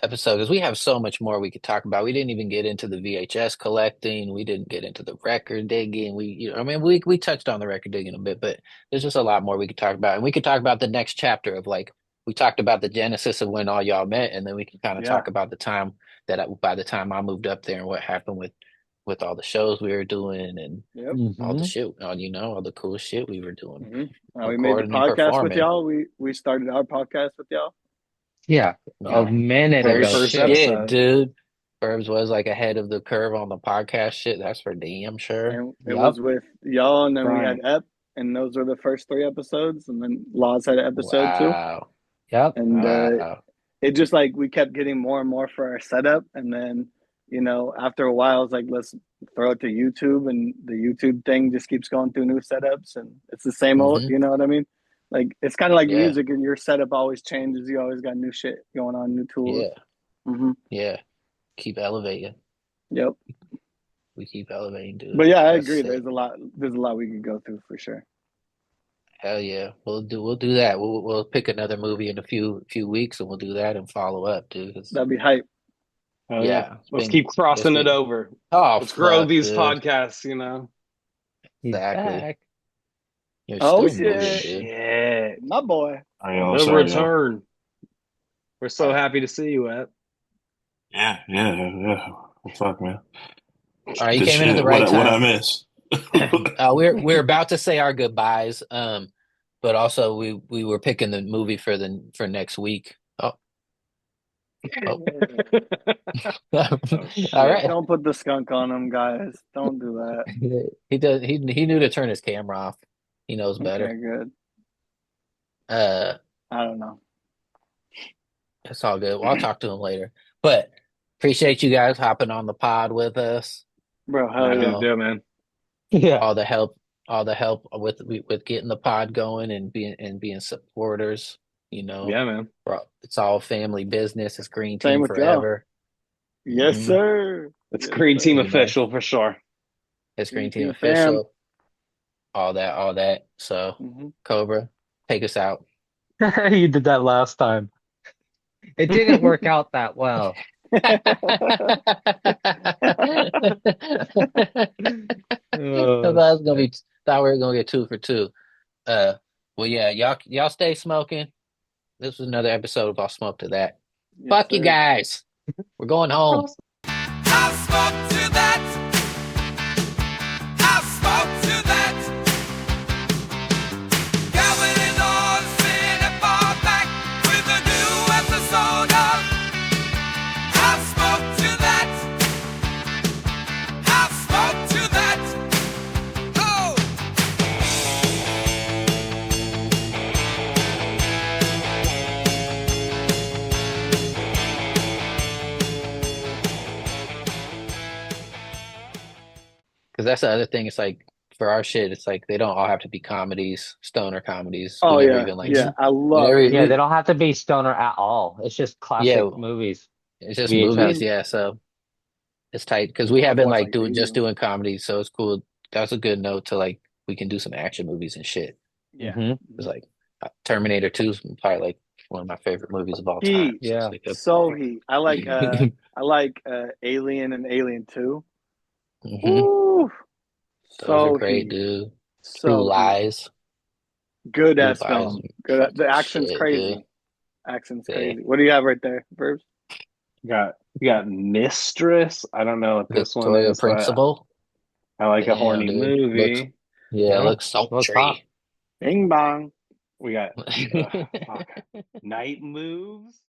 episode because we have so much more we could talk about. We didn't even get into the VHS collecting. We didn't get into the record digging. We touched on the record digging a bit, but there's just a lot more we could talk about. And we could talk about the next chapter of like we talked about the genesis of when all y'all met, and then we can kind of talk about the time by the time I moved up there and what happened with all the shows we were doing and Yep. all the Mhm. shit, all the cool shit we were doing. We made the Recording and podcast with performing. y'all. We started our podcast with y'all. Yeah, Yeah. a minute Very ago. first Shit. episode. Dude. Verbz was like ahead of the curve on the podcast shit. That's for damn sure. And it Yep. was with y'all, and then we Right. had Ep, and those were the first 3 episodes, and then Laws had an episode too. Wow. Yep. And Wow. it just like we kept getting more and more for our setup, and then after a while, it's like let's throw it to YouTube, and the YouTube thing just keeps going through new setups, and it's the same old. Mhm. You know what I mean? Like it's kind of like Yeah. music, and your setup always changes. You always got new shit going on, new tools. Yeah. Mm-hmm. Yeah. Keep elevating. Yep. We keep elevating, dude. But yeah, I That's agree. sick. There's a lot we could go through for sure. Hell yeah. We'll do that. We'll pick another movie in a few weeks and we'll do that and follow up, dude. 'Cause- That'd be hype. Oh, Yeah. Let's Been- keep crossing it's it been- over. Oh, Let's grow fuck, these dude. podcasts. He's Exactly. back. You're Oh, still moving, shit. dude. Shit. My boy. I know, The so, yeah. return. We're so happy to see you, Ep. Yeah. Fuck, man. All right, you Good came in at the shit. right What I time. miss? We're about to say our goodbyes. But also we were picking the movie for next week. Oh. All right. Don't put the skunk on him, guys. Don't do that. He knew to turn his camera off. He knows better. Okay, good. I don't know. It's all good. Well, I'll talk to him later. But appreciate you guys hopping on the pod with us. Bro, hell Happy yeah. to do it, man. Yeah. All the help with getting the pod going and being supporters. Yeah, man. It's all family business. It's Green Same Team with y'all. forever. Yes, Mhm. sir. It's Yes, Green sir. Team You know. official for sure. It's Green Green Team Team fam. official. All that. So Mhm. Cobra, take us out. You did that last time. It didn't work out that well. I thought it was gonna be Thought we were gonna get 2 for 2. Uh, well, yeah, y'all stay smoking. This was another episode of I'll Smoke to That. Yes, Fuck you sir. guys. We're going home. I'll smoke to that. I'll smoke to that. Calvin and Austin and far back with a new episode of I'll smoke to that. I'll smoke to that. Oh! Because that's the other thing. It's like for our shit, it's like they don't all have to be comedies, stoner comedies. Oh We never yeah, even like. yeah. I We love never. it. Yeah, they don't have to be stoner at all. It's just Yeah, classic movies. it's just VHS. movies. Yeah, so it's tight because we have I've been watched, like like, doing just videos. doing comedies, so it's cool. That's a good note to like we can do some action movies and shit. Yeah. Mhm. It's like Terminator 2 is probably like one of my favorite movies of all time. Heat. Yeah. It's like So heat. I like Alien and Alien 2. Mhm. Ooh. Those So are great, heat. dude. True So heat. Lies. Good True ass Lies. film. Good. Fucking The action's shit, crazy. dude. Action's Yeah. crazy. What do you have right there, Verbs? You got Mistress. I don't know what this one Victoria is, but Principal. I like a Damn, horny dude. movie. Yeah, Yeah. looks Looks hot. sultry. Bing bong. We got Night Moves.